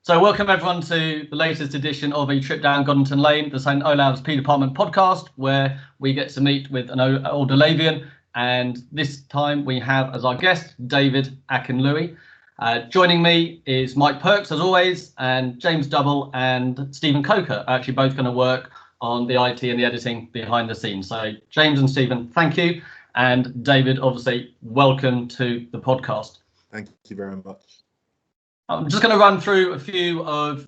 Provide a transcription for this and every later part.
So welcome everyone to the latest edition of A Trip Down Goddington Lane, the St Olave's P Department podcast, where we get to meet with an old Olavian. And this time we have as our guest, David Akinluyi. Joining me is Mike Perks, as always, and James Double and Stephen Coker are actually both going to work on the IT and the editing behind the scenes. So James and Stephen, thank you. And David, obviously, welcome to the podcast. Thank you very much. I'm just going to run through a few of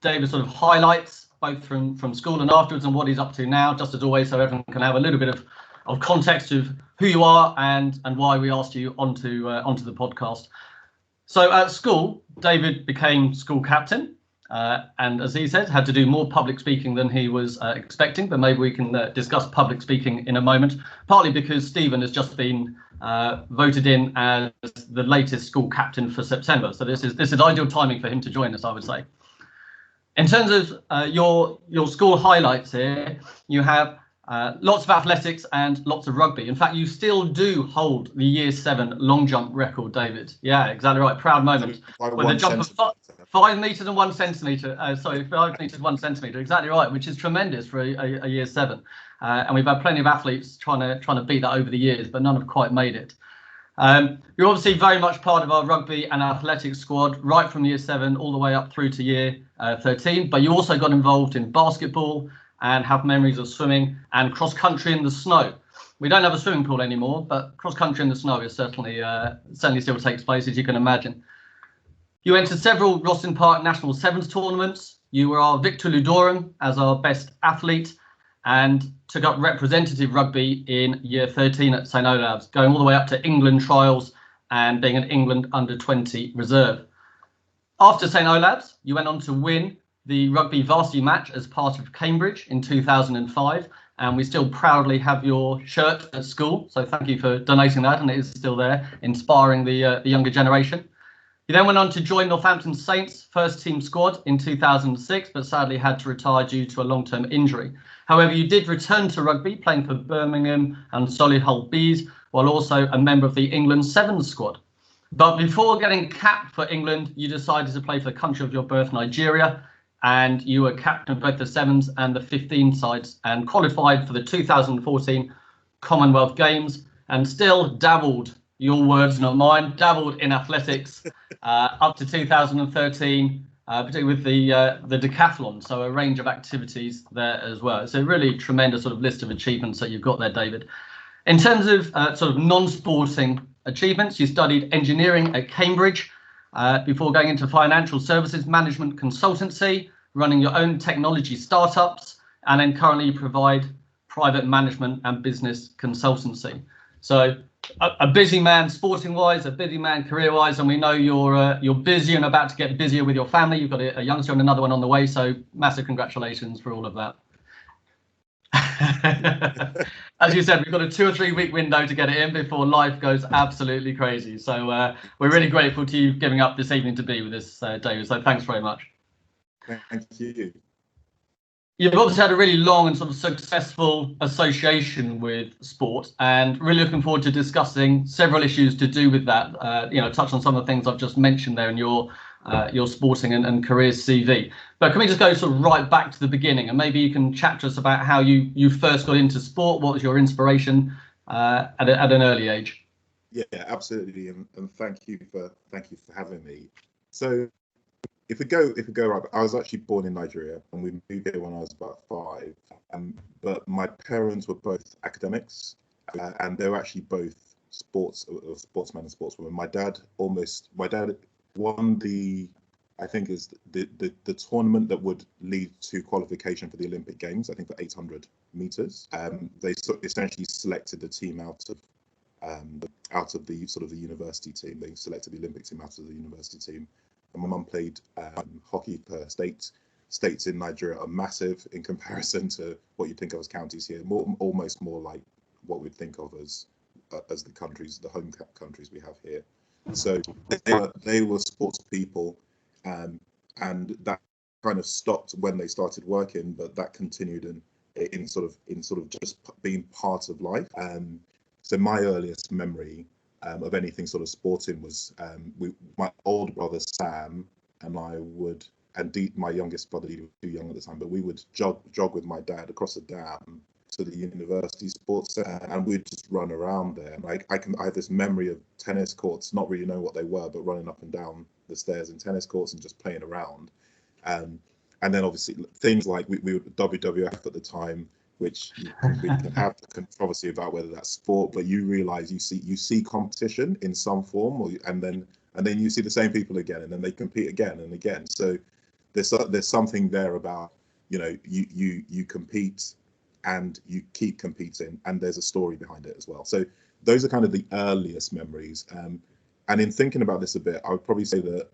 David's sort of highlights, both from school and afterwards, and what he's up to now, just as always, so everyone can have a little bit of context of who you are and why we asked you onto the podcast. So at school, David became school captain, and as he said, had to do more public speaking than he was expecting, but maybe we can discuss public speaking in a moment, partly because Stephen has just been voted in as the latest school captain for September. So this is ideal timing for him to join us, I would say. In terms of your school highlights here, you have lots of athletics and lots of rugby. In fact, you still do hold the Year 7 long jump record, David. Yeah, exactly right. Proud moment. With a jump of 5 metres and 1 centimetre. 5 metres 1 centimetre. Exactly right, which is tremendous for a Year 7. And we've had plenty of athletes trying to beat that over the years, but none have quite made it. You're obviously very much part of our rugby and athletics squad, right from Year 7 all the way up through to Year 13. But you also got involved in basketball and have memories of swimming and cross country in the snow. We don't have a swimming pool anymore, but cross country in the snow is certainly still takes place, as you can imagine. You entered several Rosslyn Park National Sevens tournaments. You were our Victor Ludorum as our best athlete, and took up representative rugby in Year 13 at St Olave's, going all the way up to England trials and being an England under-20 reserve. After St Olave's, you went on to win the rugby varsity match as part of Cambridge in 2005, and we still proudly have your shirt at school, so thank you for donating that, and it is still there, inspiring the younger generation. You then went on to join Northampton Saints first team squad in 2006, but sadly had to retire due to a long-term injury. However, you did return to rugby, playing for Birmingham and Solihull Bees, while also a member of the England Sevens squad. But before getting capped for England, you decided to play for the country of your birth, Nigeria, and you were captain of both the Sevens and the 15 sides and qualified for the 2014 Commonwealth Games, and still dabbled, your words, not mine, dabbled in athletics up to 2013, particularly with the decathlon, so a range of activities there as well. It's a really tremendous sort of list of achievements that you've got there, David. In terms of sort of non-sporting achievements, you studied engineering at Cambridge before going into financial services management consultancy, running your own technology startups, and then currently you provide private management and business consultancy. So a busy man sporting-wise, a busy man career-wise, and we know you're busy and about to get busier with your family. You've got a youngster and another one on the way, so massive congratulations for all of that. As you said, we've got a 2 or 3 week window to get it in before life goes absolutely crazy. So we're really grateful to you giving up this evening to be with us, David. So thanks very much. Thank you. You've obviously had a really long and sort of successful association with sport, and really looking forward to discussing several issues to do with that. Touch on some of the things I've just mentioned there in your sporting and career CV. But can we just go sort of right back to the beginning, and maybe you can chat to us about how you first got into sport? What was your inspiration at an early age? Yeah, absolutely, and thank you for having me. So if we go right, I was actually born in Nigeria, and we moved here when I was about 5. But my parents were both academics, and they were actually both sportsmen and sportswomen. My dad won the tournament that would lead to qualification for the Olympic Games, I think for 800 meters. They essentially selected the team out of the sort of the university team. They selected the Olympic team out of the university team. And my mum played hockey for states. States in Nigeria are massive in comparison to what you'd think of as counties here. Almost more like what we'd think of as the countries, the home countries we have here. So they were sports people, and that kind of stopped when they started working, but that continued in sort of just being part of life. So my earliest memory of anything sort of sporting was my older brother Sam and I would, and my youngest brother, he was too young at the time, but we would jog with my dad across the dam to the university sports centre, and we'd just run around there. And I have this memory of tennis courts, not really knowing what they were, but running up and down the stairs in tennis courts and just playing around. And then obviously things like we were WWF at the time, which we can have controversy about whether that's sport, but you realise you see competition in some form, and then you see the same people again, and then they compete again and again. So there's something there about, you know, you compete and you keep competing, and there's a story behind it as well. So those are kind of the earliest memories. And in thinking about this a bit, I would probably say that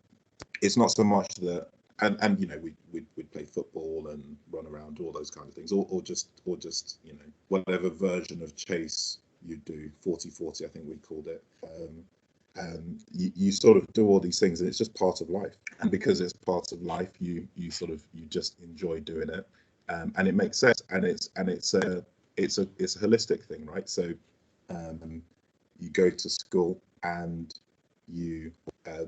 it's not so much that, and you know, we'd play football and run around, all those kind of things, or just you know, whatever version of chase you do, 40-40 I think we called it. You sort of do all these things, and it's just part of life. And because it's part of life, you just enjoy doing it, and it makes sense. And it's a holistic thing, right? So you go to school and you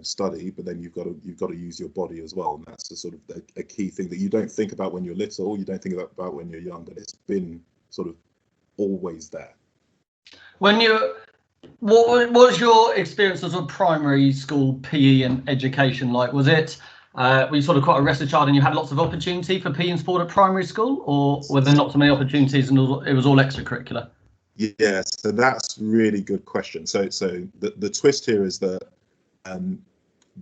study, but then you've got to use your body as well, and that's a sort of a key thing that you don't think about when you're little, you don't think about when you're young, but it's been sort of always there. What was your experience as a primary school PE and education like? Was it were you sort of quite a restless child and you had lots of opportunity for PE and sport at primary school, or were there not so many opportunities and it was all extracurricular? Yeah, so that's a really good question. So the twist here is that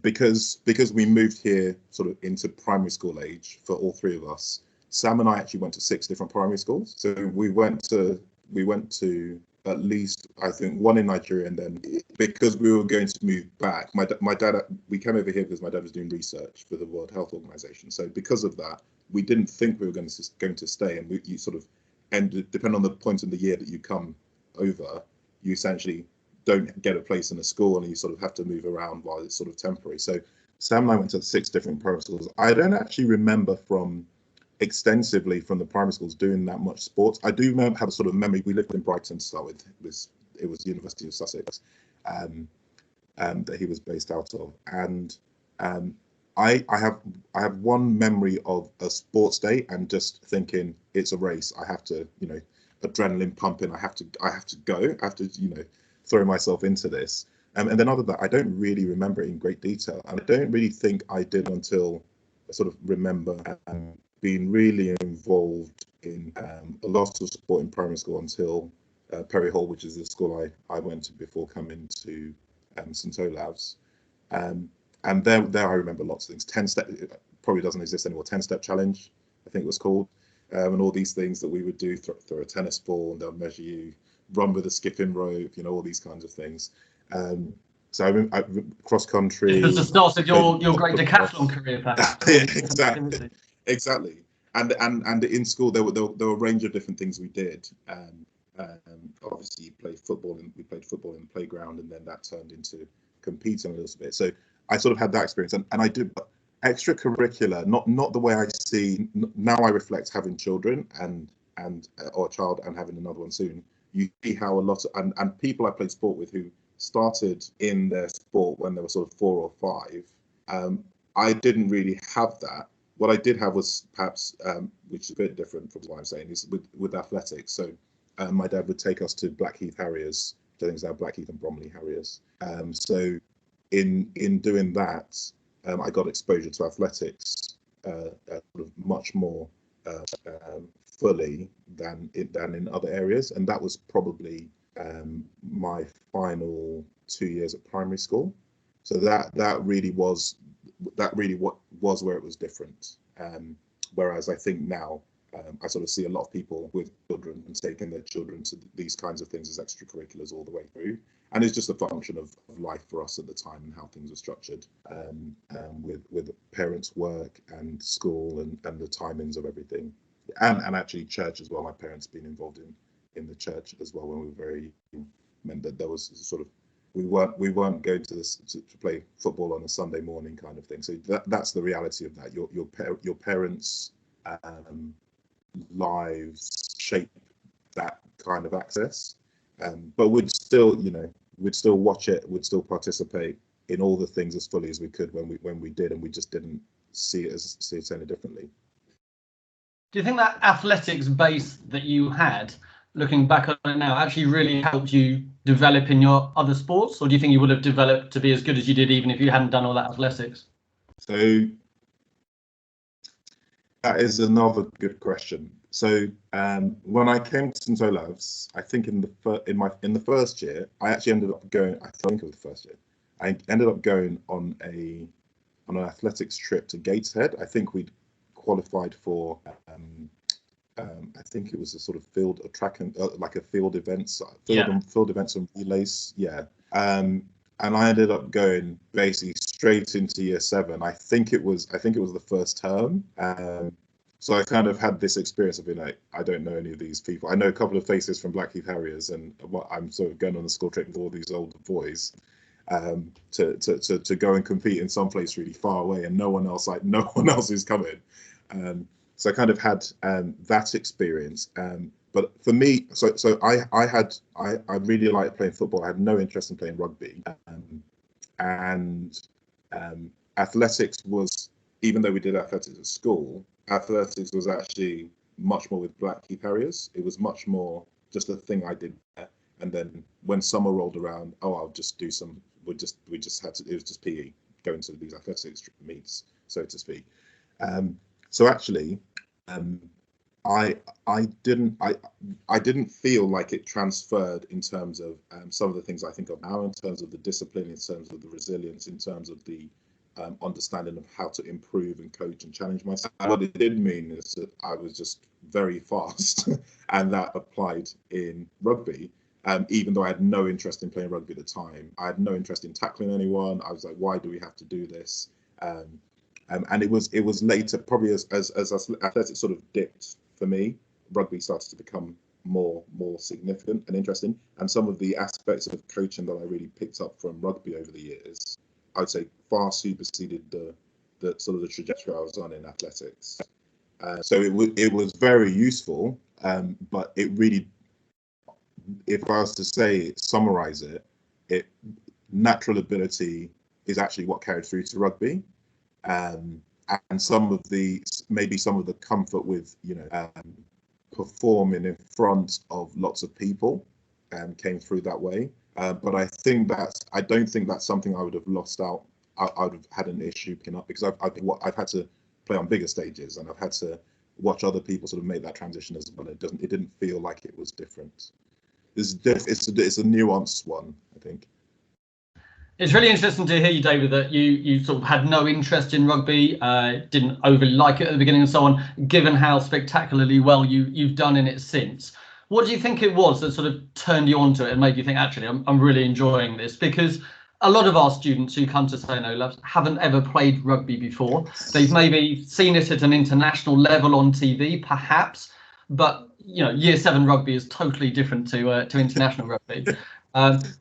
because we moved here sort of into primary school age for all three of us, Sam and I actually went to 6 different primary schools. So we went to at least, I think, one in Nigeria, and then because we were going to move back, my dad, we came over here because my dad was doing research for the World Health Organization. So because of that, we didn't think we were going to stay, and you sort of, and depending on the point in the year that you come over, you essentially don't get a place in a school, and you sort of have to move around while it's sort of temporary. So Sam and I went to 6 different primary schools. I don't actually remember extensively from the primary schools doing that much sports. I do have a sort of memory. We lived in Brighton to start with. It was the University of Sussex that he was based out of, and I have one memory of a sports day and just thinking, it's a race. I have to, you know, adrenaline pumping. I have to go. I have to, you know, throw myself into this. And then other than that, I don't really remember it in great detail, and I don't really think I did until I sort of remember being really involved in a lot of sport in primary school until Perry Hall, which is the school I went to before coming to St Olave's. And there I remember lots of things. 10-step, it probably doesn't exist anymore. 10-step challenge, I think it was called, and all these things that we would do, throw a tennis ball and they'll measure you, run with a skipping rope, you know, all these kinds of things. So I cross country. This is the start of your great decathlon career, perhaps. Yeah, exactly. And in school there were a range of different things we did. Obviously, we played football in the playground, and then that turned into competing a little bit. So I sort of had that experience, and I did extracurricular, not the way I see now. I reflect having children or a child and having another one soon. You see how a lot of, and people I played sport with who started in their sport when they were sort of 4 or 5. I didn't really have that. What I did have was perhaps, which is a bit different from what I'm saying, is with athletics. So my dad would take us to Blackheath Harriers, which I think is now Blackheath and Bromley Harriers. So in doing that, I got exposure to athletics sort of much more fully than in other areas, and that was probably my final 2 years at primary school. So that really was where it was different. Whereas I think now I sort of see a lot of people with children and taking their children to these kinds of things as extracurriculars all the way through, and it's just a function of life for us at the time and how things are structured, with parents' work and school and the timings of everything, and actually church as well. My parents being involved in the church as well when we were very young meant that there was sort of we weren't going to play football on a Sunday morning kind of thing. So that's the reality of that. Your parents' lives shape that kind of access, but we'd still watch it, would still participate, in all the things as fully as we could when we did, and we just didn't see it any differently. Do you think that athletics base that you had, looking back on it now, actually really helped you develop in your other sports, or do you think you would have developed to be as good as you did even if you hadn't done all that athletics? So that is another good question. So when I came to St Olave's, I think in the first year, I actually ended up going. I think it was the first year. I ended up going on an athletics trip to Gateshead. I think we'd qualified for. I think it was a sort of field, a track and like a field events, field events and relays. Yeah. And I ended up going basically straight into year 7. I think it was the first term. So I kind of had this experience of being like, I don't know any of these people. I know a couple of faces from Blackheath Harriers, and I'm sort of going on a school trip with all these older boys to go and compete in some place really far away, and no one else is coming. So I kind of had that experience. But for me, so I really liked playing football. I had no interest in playing rugby, and athletics was, even though we did athletics at school, athletics was actually much more with Blackheath Harriers. It was much more just a thing I did there. And then when summer rolled around, I'll just do some. We just had to. It was just PE, going to these athletics meets, so to speak. So actually, I didn't feel like it transferred in terms of some of the things I think of now, in terms of the discipline, in terms of the resilience, in terms of the understanding of how to improve and coach and challenge myself. What it did mean is that I was just very fast, and that applied in rugby. Even though I had no interest in playing rugby at the time, I had no interest in tackling anyone. I was like, why do we have to do this? And it was later, probably as athletics sort of dipped for me, rugby started to become more significant and interesting. And some of the aspects of coaching that I really picked up from rugby over the years, I would say far superseded the sort of the trajectory I was on in athletics. So it was very useful, but it really, if I was to summarize it, natural ability is actually what carried through to rugby. And maybe some of the comfort with performing in front of lots of people came through that way. But I don't think that's something I would have lost out. I would have had an issue picking up, because I've had to play on bigger stages, and I've had to watch other people sort of make that transition as well. It didn't feel like it was different. It's a nuanced one, I think. It's really interesting to hear you, David, that you sort of had no interest in rugby, didn't overly like it at the beginning and so on, given how spectacularly well you've done in it since. What do you think it was that sort of turned you onto it and made you think, actually, I'm really enjoying this? Because a lot of our students who come to St Olave's haven't ever played rugby before. They've maybe seen it at an international level on TV, perhaps, but year 7 rugby is totally different to international rugby.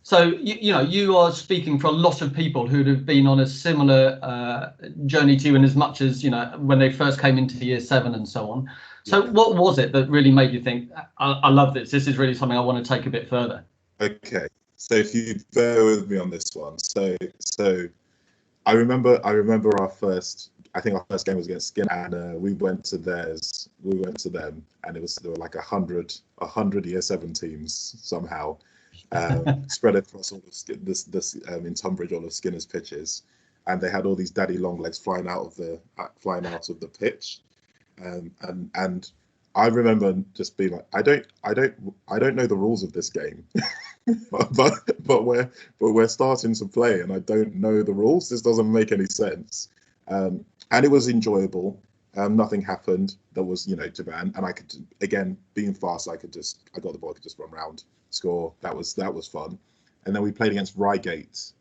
So you are speaking for a lot of people who'd have been on a similar journey to you, in as much as when they first came into year 7 and so on. So what was it that really made you think, I love this? This is really something I want to take a bit further. Okay, so if you bear with me on this one, so I remember our first game was against Skin, and we went to them, and there were like 100 year 7 teams somehow. Spread across all of this in Tunbridge, all of Skinner's pitches, and they had all these daddy long legs flying out of the pitch, and I remember just being like, I don't know the rules of this game, but we're starting to play, and I don't know the rules. This doesn't make any sense, and it was enjoyable. Nothing happened. There was Japan, and I could, again, being fast, I got the ball, I could just run around, score. That was fun. And then we played against Reigate,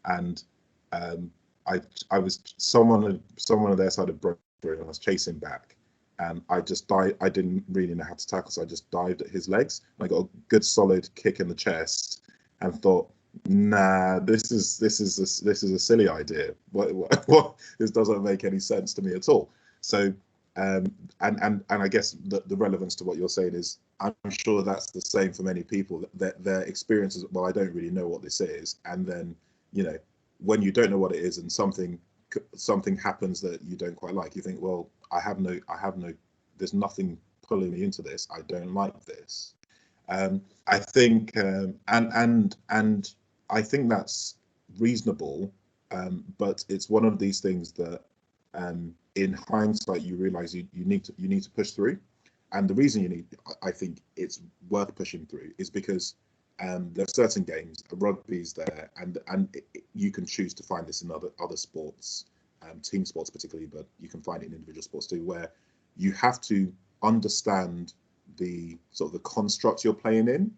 and I was someone on their side of broke through, and I was chasing back, and I just died. I didn't really know how to tackle, so I just dived at his legs, and I got a good solid kick in the chest, and thought, nah, this is a silly idea. What this doesn't make any sense to me at all. So and I guess the relevance to what you're saying is, I'm sure that's the same for many people, that their experiences, well, I don't really know what this is, and then when you don't know what it is and something happens that you don't quite like, you think, well, I have no, there's nothing pulling me into this. I don't like this. I think, and I think that's reasonable, but it's one of these things that, in hindsight, you realise you need to push through. And the reason I think it's worth pushing through is because there are certain games, rugby's there, and you can choose to find this in other sports, team sports particularly, but you can find it in individual sports too, where you have to understand the sort of the construct you're playing in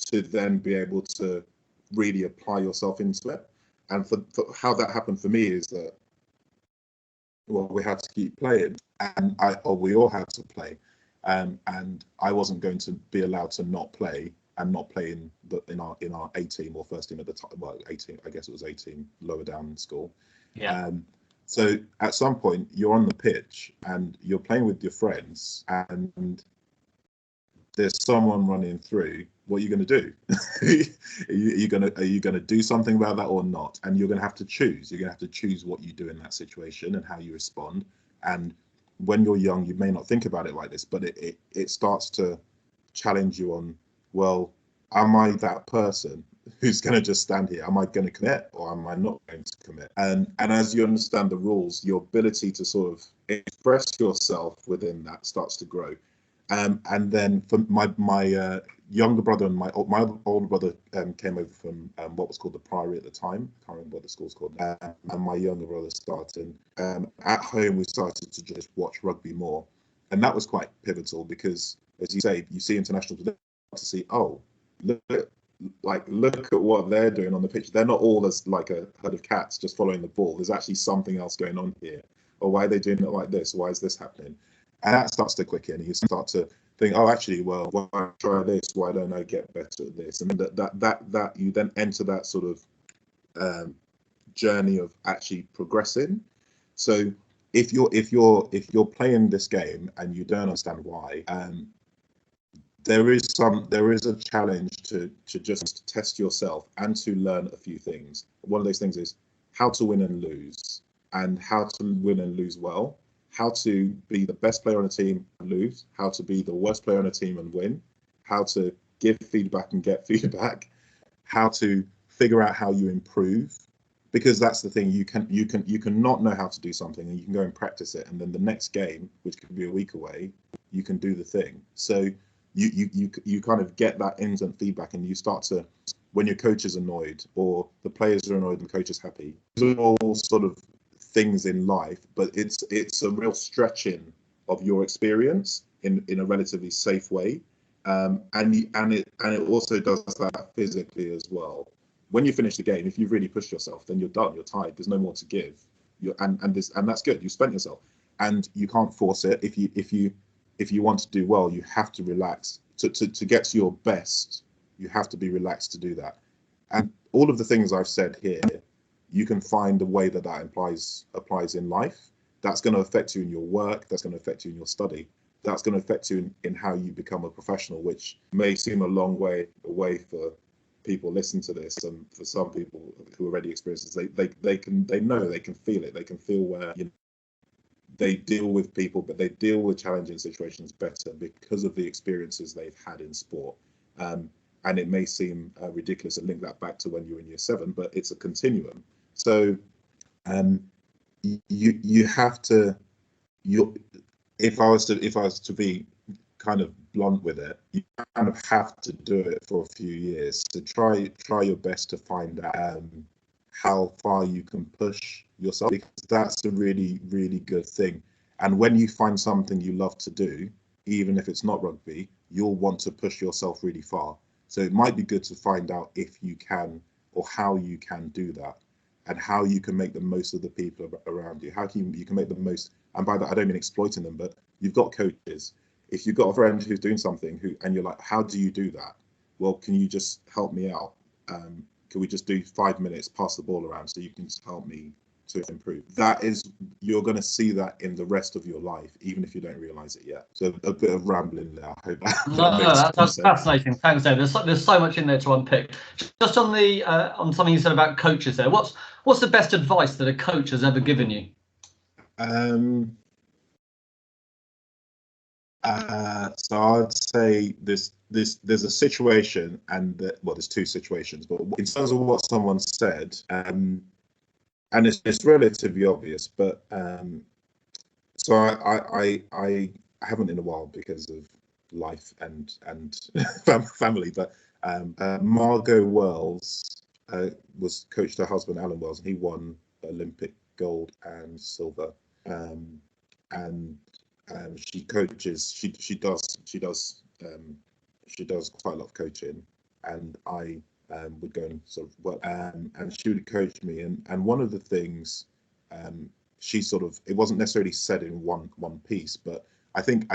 to then be able to really apply yourself into it. And for how that happened for me is that, well, we had to keep playing, and we all had to play, and I wasn't going to be allowed to not play and not play in our A team or first team at the time. Well, 18, I guess it was 18, lower down in school. Yeah. So at some point you're on the pitch and you're playing with your friends, and there's someone running through. What are you going to do? Are you going to do something about that or not? And you're going to have to choose. You're going to have to choose what you do in that situation and how you respond. And when you're young, you may not think about it like this, but it starts to challenge you on, well, am I that person who's going to just stand here? Am I going to commit or am I not going to commit? And as you understand the rules, your ability to sort of express yourself within that starts to grow. And then for my younger brother and my older brother came over from what was called the Priory at the time. I can't remember what the school's called. And my younger brother started. At home, we started to just watch rugby more. And that was quite pivotal because, as you say, you see internationals to see, oh, look at what they're doing on the pitch. They're not all as like a herd of cats just following the ball. There's actually something else going on here. Or why are they doing it like this? Why is this happening? And that starts to click in, and you start to think, oh, actually, well, why don't I try this? Why don't I get better at this? And that you then enter that sort of journey of actually progressing. So if you're playing this game and you don't understand why, there is a challenge to just test yourself and to learn a few things. One of those things is how to win and lose, and how to win and lose well. How to be the best player on a team and lose, how to be the worst player on a team and win, how to give feedback and get feedback, how to figure out how you improve, because that's the thing, you can not know how to do something and you can go and practice it, and then the next game, which could be a week away, you can do the thing. So you kind of get that instant feedback, and you start to, when your coach is annoyed or the players are annoyed and the coach is happy, these are all sort of things in life, but it's a real stretching of your experience in a relatively safe way, and it also does that physically as well. When you finish the game, if you've really pushed yourself, then you're done. You're tired. There's no more to give. And that's good. You spent yourself, and you can't force it. If you want to do well, you have to relax to get to your best. You have to be relaxed to do that. And all of the things I've said here, you can find a way that applies in life. That's going to affect you in your work. That's going to affect you in your study. That's going to affect you in how you become a professional, which may seem a long way away for people listening to this, and for some people who already experience this, they can feel it. They can feel where they deal with people, but they deal with challenging situations better because of the experiences they've had in sport. And it may seem ridiculous to link that back to when you're in year 7, but it's a continuum. So you have to, if I was to be kind of blunt with it, you kind of have to do it for a few years to try your best to find out how far you can push yourself, because that's a really, really good thing. And when you find something you love to do, even if it's not rugby, you'll want to push yourself really far. So it might be good to find out if you can, or how you can do that, and how you can make the most of the people around you. How can you can make the most, and by that I don't mean exploiting them, but you've got coaches. If you've got a friend who's doing something and you're like, how do you do that? Well, can you just help me out? Can we just do 5 minutes, pass the ball around so you can just help me to improve? That is, you're going to see that in the rest of your life, even if you don't realize it yet. So a bit of rambling there. I hope that's fascinating. Thanks, David. There's so much in there to unpick. Just on the on something you said about coaches there. What's What's the best advice that a coach has ever given you? So I'd say there's a situation, and well, there's two situations, but in terms of what someone said, and it's relatively obvious, but so I haven't in a while because of life and family, but Margot Wells was coached her husband Alan Wells, and he won Olympic gold and silver, and she coaches. She does quite a lot of coaching, and I would go and sort of work, and she would coach me. And one of the things she sort of, it wasn't necessarily said in one piece, but I think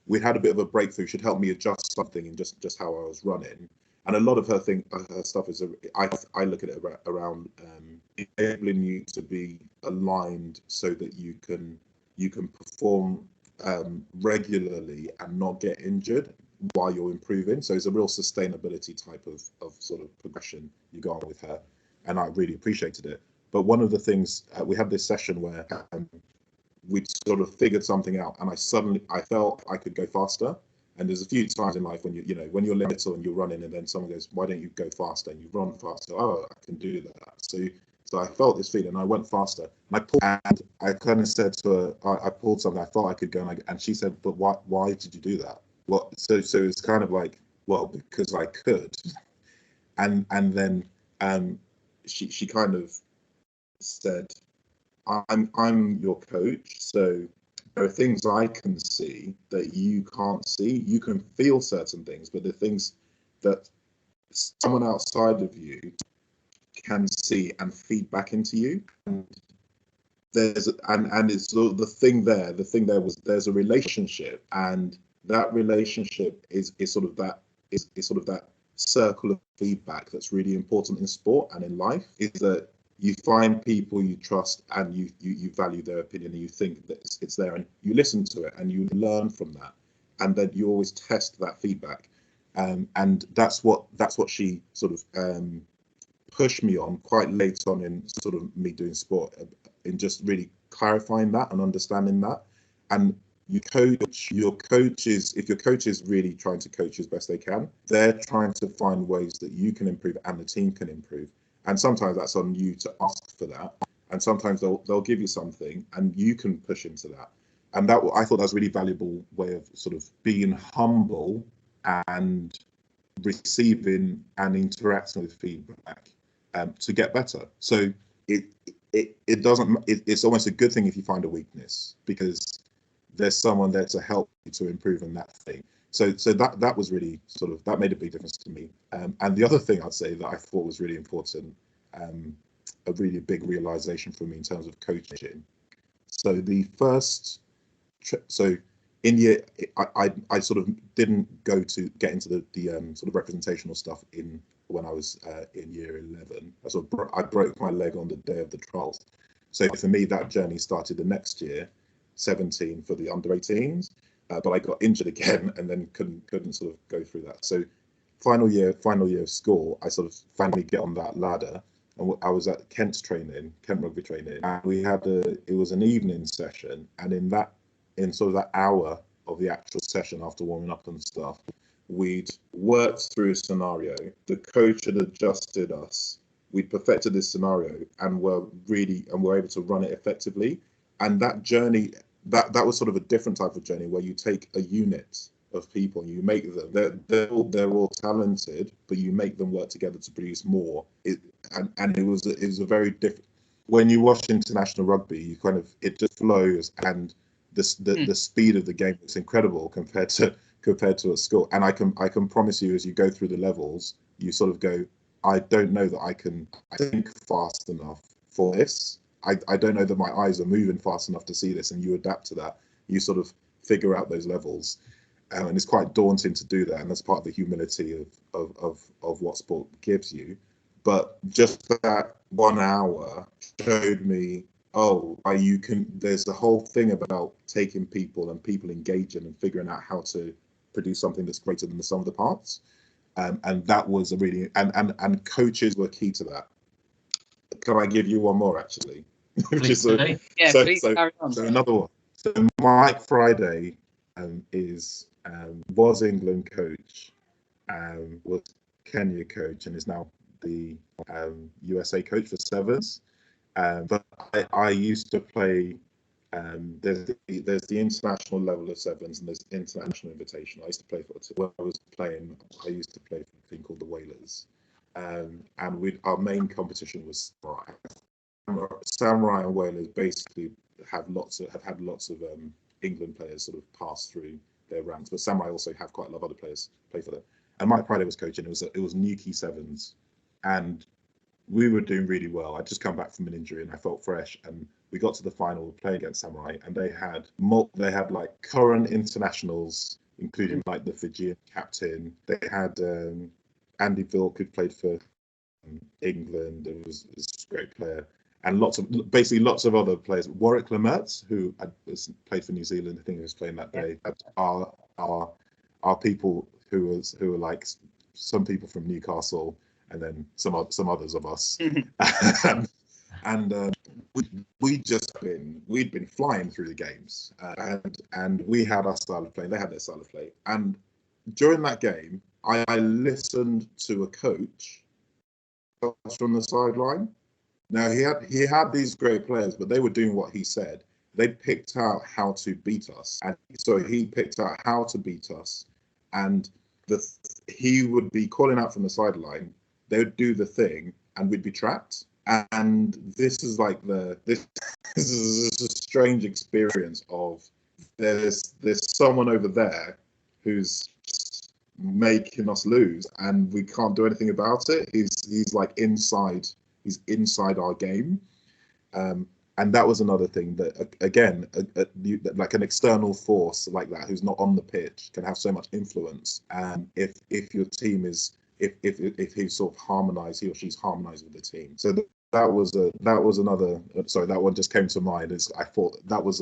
we had a bit of a breakthrough. She'd helped me adjust something in just how I was running. And a lot of her stuff is, I look at it around enabling you to be aligned so that you can perform regularly and not get injured while you're improving. So it's a real sustainability type of sort of progression you go on with her, and I really appreciated it. But one of the things, we had this session where we'd sort of figured something out, and I felt I could go faster. And there's a few times in life when when you're little and you're running, and then someone goes, "Why don't you go faster?" And you run faster. Oh, I can do that. So I felt this feeling, and I went faster. And I pulled, and I kind of said to her, I pulled something. I thought I could go, and she said, "But why did you do that?" Well, so it's kind of like, well, because I could. And then she kind of said, I'm your coach, so there are things I can see that you can't see. You can feel certain things, but the things that someone outside of you can see and feed back into you. And it's the thing there was, there's a relationship, and that relationship is sort of that circle of feedback that's really important in sport and in life, is that you find people you trust, and you value their opinion, and you think that it's there, and you listen to it, and you learn from that, and then you always test that feedback, and that's what she sort of pushed me on quite late on in sort of me doing sport, in just really clarifying that and understanding that. And if your coach is really trying to coach you as best they can, they're trying to find ways that you can improve and the team can improve. And sometimes that's on you to ask for that, and sometimes they'll give you something and you can push into that. And that, I thought that was a really valuable way of sort of being humble and receiving and interacting with feedback to get better. So it's almost a good thing if you find a weakness, because there's someone there to help you to improve in that thing. So that was really sort of, that made a big difference to me. And the other thing I'd say that I thought was really important, a really big realization for me in terms of coaching. So the first, in year, I sort of didn't get into the sort of representational stuff when I was in year 11. I broke my leg on the day of the trials. So for me, that journey started the next year, 17, for the under 18s. But I got injured again, and then couldn't sort of go through that. So final year of school, I sort of finally get on that ladder, and I was at Kent rugby training, and we had it was an evening session, and in sort of that hour of the actual session after warming up and stuff, we'd worked through a scenario. The coach had adjusted us. We'd perfected this scenario, and were able to run it effectively. And that journey, that was sort of a different type of journey, where you take a unit of people and you make them, they're all talented, but you make them work together to produce more. It was a very different, when you watch international rugby, you kind of, it just flows, and the speed of the game is incredible compared to at school. And I can promise you, as you go through the levels, you sort of go, I don't know that I think fast enough for this. I don't know that my eyes are moving fast enough to see this, and you adapt to that. You sort of figure out those levels, and it's quite daunting to do that, and that's part of the humility of what sport gives you. But just that 1 hour showed me, there's the whole thing about taking people and people engaging and figuring out how to produce something that's greater than the sum of the parts. And that was a really, and coaches were key to that. can I give you one more actually? Please, please carry on. So another one. So Mike Friday was England coach, was Kenya coach, and is now the USA coach for sevens. But I used to play. There's the international level of sevens and there's international invitation. I used to play when I was playing. I used to play for a thing called the Whalers, and our main competition was Samurai and Whalers. Basically, have had lots of England players sort of pass through their ranks, but Samurai also have quite a lot of other players play for them. And Mike Friday was coaching. It was Newquay sevens, and we were doing really well. I'd just come back from an injury and I felt fresh, and we got to the final playing against Samurai, and they had like current internationals, including like the Fijian captain. They had Andy Vilk, who played for England. It was a great player, and lots of other players. Warwick Lemert, who played for New Zealand, I think he was playing that day. Are people who are like some people from Newcastle, and then some others of us. And we'd been flying through the games, and we had our style of play. They had their style of play, and during that game, I listened to a coach from the sideline. Now he had these great players, but they were doing what he said. They picked out how to beat us, and so he picked out how to beat us, and he would be calling out from the sideline. They would do the thing, and we'd be trapped. And this is like this is a strange experience of there's someone over there who's making us lose, and we can't do anything about it. He's like inside our game, and that was another thing that again like an external force like that who's not on the pitch can have so much influence. And if your team is if he's sort of harmonized, he or she's harmonized with the team. So that was another. Sorry, that one just came to mind. I thought that was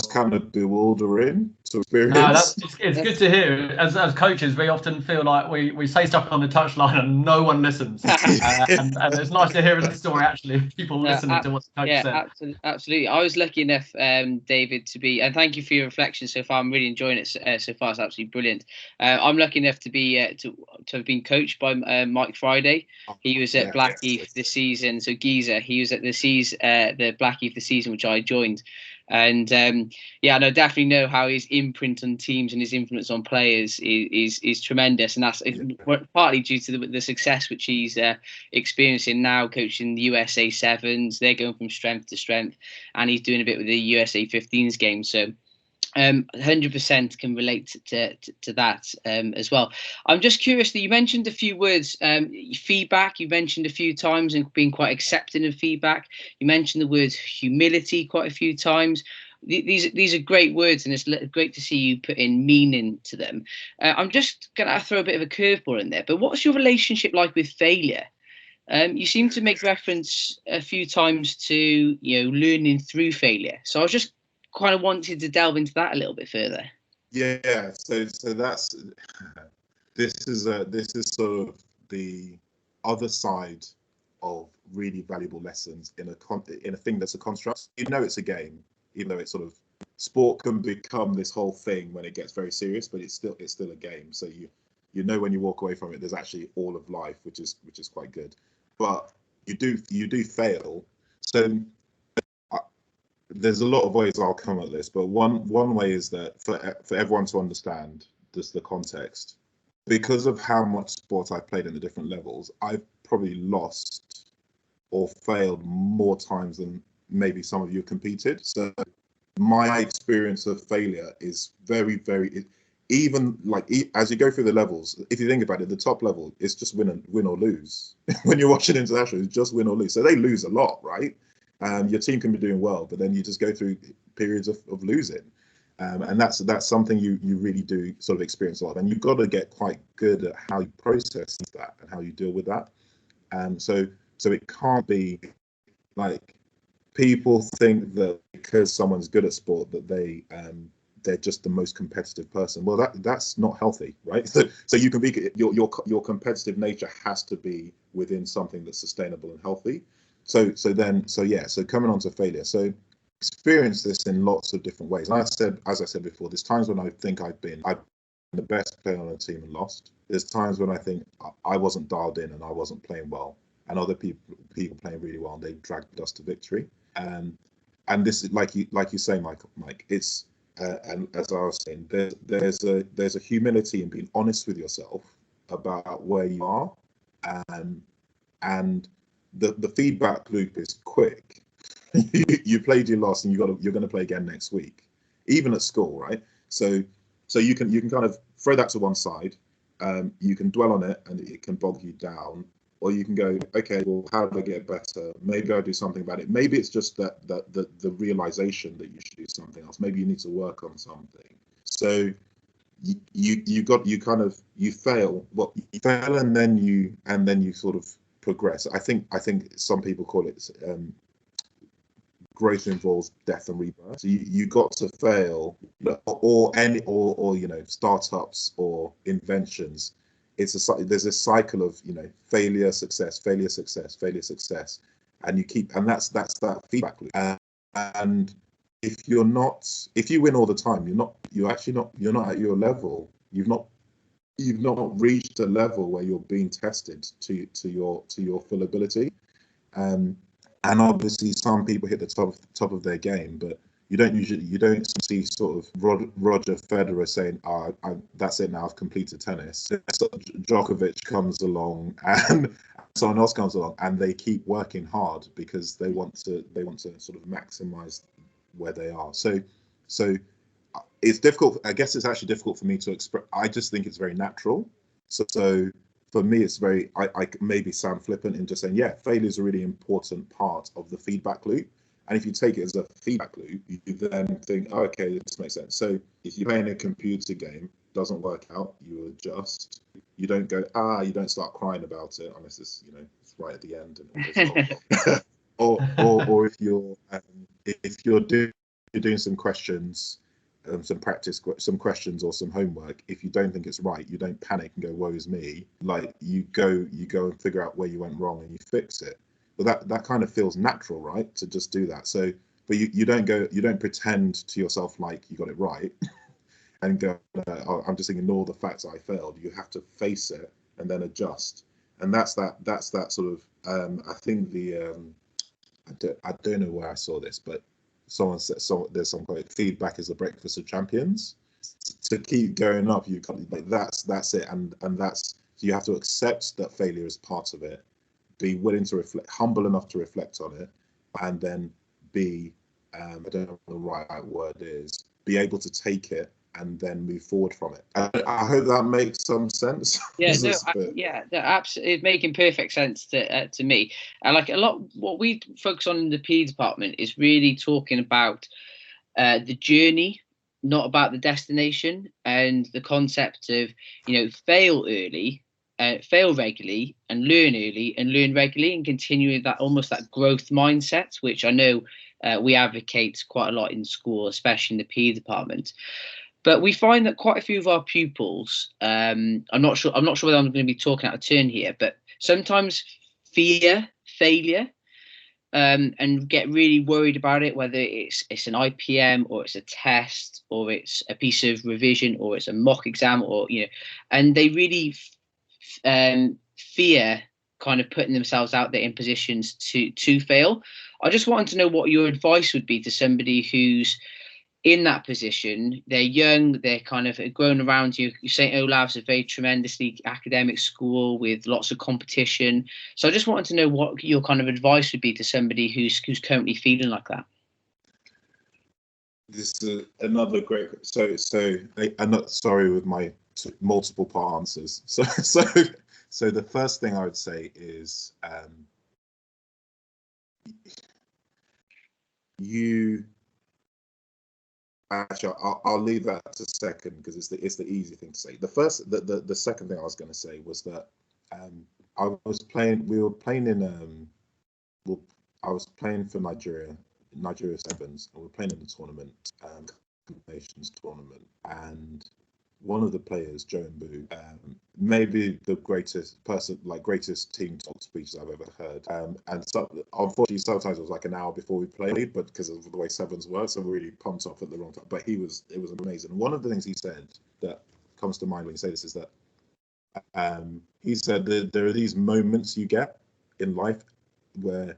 kind of bewildering to experience. No, it's good to hear. As coaches, we often feel like we say stuff on the touchline and no one listens. And it's nice to hear the story actually. People listening to what the coach said. Absolutely. I was lucky enough, David, to be, and thank you for your reflection so far. I'm really enjoying it so far. It's absolutely brilliant. I'm lucky enough to be to have been coached by Mike Friday. He was at Blackheath this season. So Giza, he was at the Blackheath this season, which I joined. And I definitely know how his imprint on teams and his influence on players is tremendous, and that's partly due to the success which he's experiencing now, coaching the USA Sevens. They're going from strength to strength, and he's doing a bit with the USA 15s game. So 100% can relate to that as well. I'm just curious that you mentioned a few words, feedback. You mentioned a few times and being quite accepting of feedback. You mentioned the word humility quite a few times. These are great words, and it's great to see you put in meaning to them. I'm just going to throw a bit of a curveball in there, but what's your relationship like with failure? You seem to make reference a few times to learning through failure. So I was just kind of wanted to delve into that a little bit further. Yeah, so that's this is sort of the other side of really valuable lessons in a thing that's a construct. It's a game, even though it's sort of sport can become this whole thing when it gets very serious, but it's still a game. So when you walk away from it, there's actually all of life, which is quite good. But you do fail. So there's a lot of ways I'll come at this, but one way is that for everyone to understand just the context, because of how much sport I've played in the different levels, I've probably lost or failed more times than maybe some of you competed. So my experience of failure is very, very, even like as you go through the levels, if you think about it, the top level is just win or lose. When you're watching international, it's just win or lose. So they lose a lot, right? Your team can be doing well, but then you just go through periods of losing, and that's something you really do sort of experience a lot, and you've got to get quite good at how you process that and how you deal with that. So it can't be like people think that because someone's good at sport that they're just the most competitive person. Well, that's not healthy, right? So you can be your competitive nature has to be within something that's sustainable and healthy. so coming on to failure. So experience this in lots of different ways. And as I said before, there's times when I think I've been the best player on a team and lost. There's times when I think I wasn't dialed in and I wasn't playing well, and other people playing really well and they dragged us to victory. And this is like you say, Mike. It's and as I was saying, there's a humility in being honest with yourself about where you are, and the feedback loop is quick. You played your loss, and you're going to play again next week, even at school, right? So you can kind of throw that to one side. You can dwell on it, and it can bog you down, or you can go, okay, well, how do I get better? Maybe I'll do something about it. Maybe it's just that the realization that you should do something else. Maybe you need to work on something. So you fail. Well, you fail, and then you sort of progress. I think some people call it growth involves death and rebirth. So you got to fail, or startups or inventions. There's a cycle of failure, success, failure, success, failure, success, and that's that feedback loop. And if you win all the time, you're not at your level. You've not reached a level where you're being tested to your full ability. And obviously, some people hit the top of their game, but you don't see sort of Roger Federer saying, that's it now, I've completed tennis. So Djokovic comes along, and someone else comes along, and they keep working hard because they want to sort of maximize where they are. So it's difficult. I guess it's actually difficult for me to express. I just think it's very natural. So for me, it's very, I maybe sound flippant in just saying, yeah, failure is a really important part of the feedback loop. And if you take it as a feedback loop, you then think, oh, okay, this makes sense. So if you're playing a computer game, doesn't work out, you adjust. You don't go, you don't start crying about it unless it's, it's right at the end. And or if you're doing some questions, some practice, some questions or some homework, if you don't think it's right, you don't panic and go, woe is me. Like you go and figure out where you went wrong and you fix it. But that kind of feels natural, right, to just do that. So, but you don't pretend to yourself like you got it right and go, I'm just ignore the fact that I failed. You have to face it and then adjust. And that's that sort of I think I don't know where I saw this, but someone said, there's some quote, feedback is the breakfast of champions. To keep going up, you can't, like that's it, and that's, so you have to accept that failure is part of it, be willing to reflect, humble enough to reflect on it, and then be I don't know what the right word is, be able to take it and then move forward from it. I hope that makes some sense. Yeah, absolutely, it's making perfect sense to me. And like a lot, what we focus on in the PE department is really talking about the journey, not about the destination, and the concept of fail early, fail regularly, and learn early and learn regularly, and continuing that almost that growth mindset, which I know we advocate quite a lot in school, especially in the PE department. But we find that quite a few of our pupils, I'm not sure whether I'm going to be talking out of turn here, but sometimes fear failure and get really worried about it, whether it's an IPM or it's a test or it's a piece of revision or it's a mock exam, or and they really fear kind of putting themselves out there in positions to fail. I just wanted to know what your advice would be to somebody who's in that position. They're young, they're kind of grown around you. St. Olave's a very tremendously academic school with lots of competition. So I just wanted to know what your kind of advice would be to somebody who's currently feeling like that. This is another great. So I'm not sorry with my multiple part answers. So the first thing I would say is actually, I'll leave that to second because it's the easy thing to say. The second thing I was going to say was that I was playing for Nigeria Sevens, and we were playing in the tournament, Nations tournament, and one of the players, Joe Mbu, maybe the greatest team talk speeches I've ever heard. And so, unfortunately, sometimes it was like an hour before we played, but because of the way sevens were, so we really pumped up at the wrong time. But it was amazing. One of the things he said that comes to mind when you say this is that he said that there are these moments you get in life where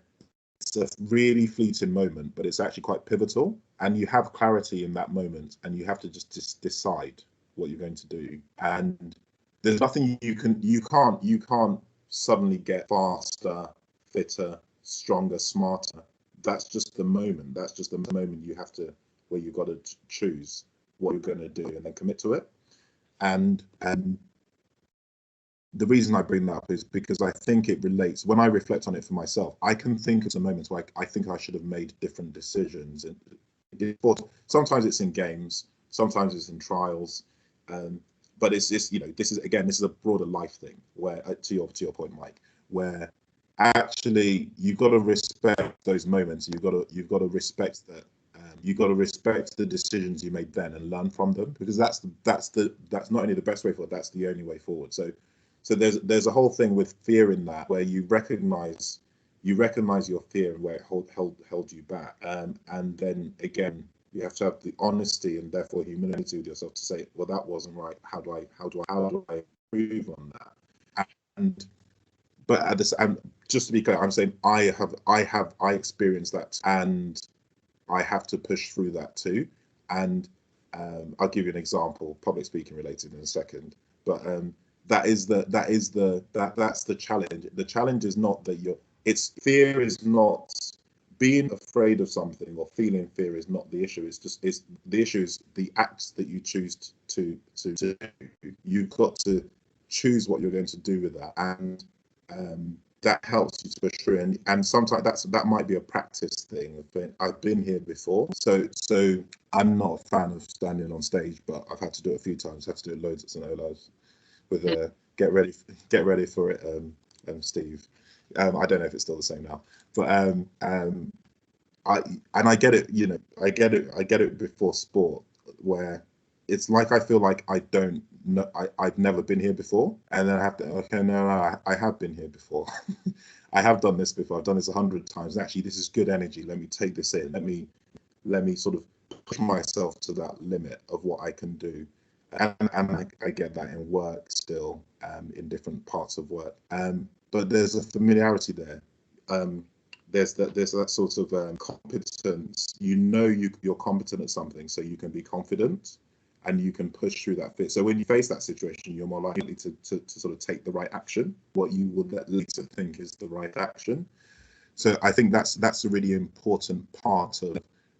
it's a really fleeting moment, but it's actually quite pivotal, and you have clarity in that moment, and you have to just decide what you're going to do. And there's nothing you can't suddenly get faster, fitter, stronger, smarter. That's just the moment. That's just the moment where you've got to choose what you're going to do and then commit to it. And the reason I bring that up is because I think it relates. When I reflect on it for myself, I can think of some moments where I think I should have made different decisions. And sometimes it's in games, sometimes it's in trials, but it's just, this is a broader life thing. Where to your point, Mike, where actually you've got to respect those moments. You've got to respect that. You've got to respect the decisions you made then and learn from them, because that's not only the best way forward, that's the only way forward. So there's a whole thing with fear in that, where you recognize your fear and where it held you back, and then again you have to have the honesty and therefore humility with yourself to say, well, that wasn't right. How do I improve on that? But at this, and just to be clear, I'm saying I experienced that, and I have to push through that too. And I'll give you an example, public speaking related in a second, but that's the challenge. The challenge is not that fear is not being afraid of something, or feeling fear is not the issue. The issue is the acts that you choose to do. You've got to choose what you're going to do with that, and that helps you to push through. And sometimes that might be a practice thing. I've been here before, so I'm not a fan of standing on stage, but I've had to do it a few times. I've had to do it loads at St. Olave's with get ready for it, Steve. I don't know if it's still the same now, but I get it. I get it before sport, where it's like I feel like I don't know. I've never been here before, and then I have to. Okay, no, I have been here before. I have done this before. I've done this 100 times. And actually, this is good energy. Let me take this in. Let me sort of push myself to that limit of what I can do. And I get that in work still, in different parts of work. But there's a familiarity there. There's that sort of competence. You're competent at something, so you can be confident, and you can push through that fear. So when you face that situation, you're more likely to sort of take the right action, what you would later think is the right action. So I think that's a really important part of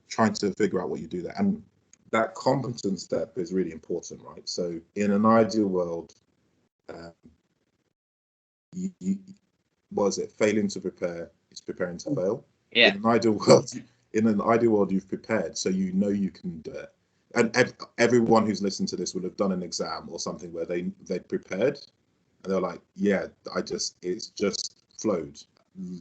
trying to figure out what you do there. And that competence step is really important, right? So in an ideal world, failing to prepare is preparing to fail. Yeah. In an ideal world, you've prepared, so you know you can do it. And everyone who's listened to this would have done an exam or something where they prepared, and they're like, yeah, it's just flowed,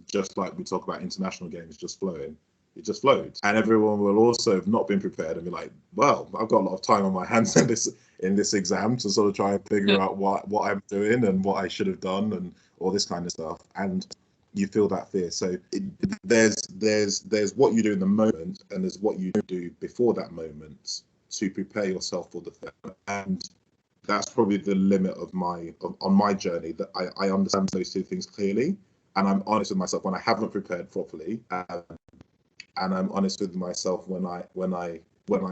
just like we talk about international games just flowing. It just flowed. And everyone will also have not been prepared and be like, well, I've got a lot of time on my hands in this exam to sort of try and figure out what I'm doing and what I should have done and all this kind of stuff. And you feel that fear. So there's what you do in the moment, and there's what you do before that moment to prepare yourself for the fear. And that's probably the limit on my journey, that I understand those two things clearly, and I'm honest with myself when I haven't prepared properly. And I'm honest with myself when I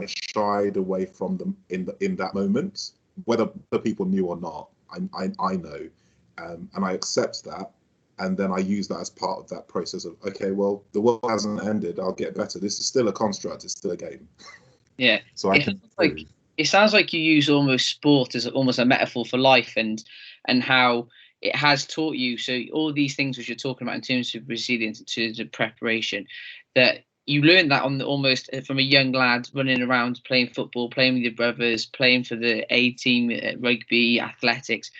shied away from them in that moment, whether the people knew or not. I know, and I accept that, and then I use that as part of that process of, okay, well, the world hasn't ended. I'll get better. This is still a construct. It's still a game. Yeah. So it sounds like you use almost sport as almost a metaphor for life, and how it has taught you. So all these things which you're talking about in terms of resilience, in terms of preparation, that you learned that almost from a young lad running around playing football, playing with your brothers, playing for the A team, rugby, athletics,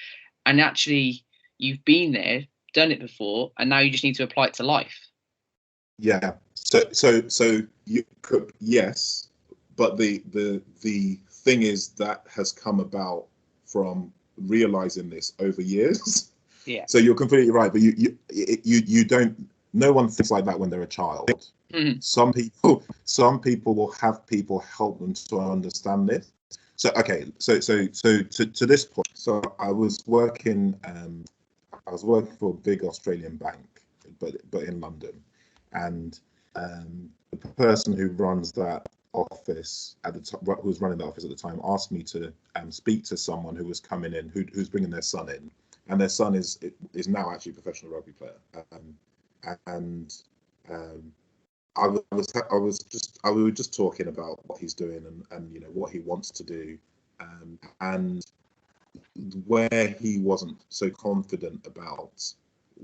and actually you've been there, done it before, and now you just need to apply it to life. Yeah. So you could, yes, but the thing is that has come about from realizing this over years. Yeah. So you're completely right, but you don't. No one thinks like that when they're a child. Mm-hmm. Some people will have people help them to understand this. So okay, so to this point, so I was working for a big Australian bank, but in London, and the person who runs that office at the time, who was running the office at the time, asked me to speak to someone who was coming in, who's bringing their son in, and their son is now actually a professional rugby player, we were just talking about what he's doing and you know what he wants to do, and where he wasn't so confident about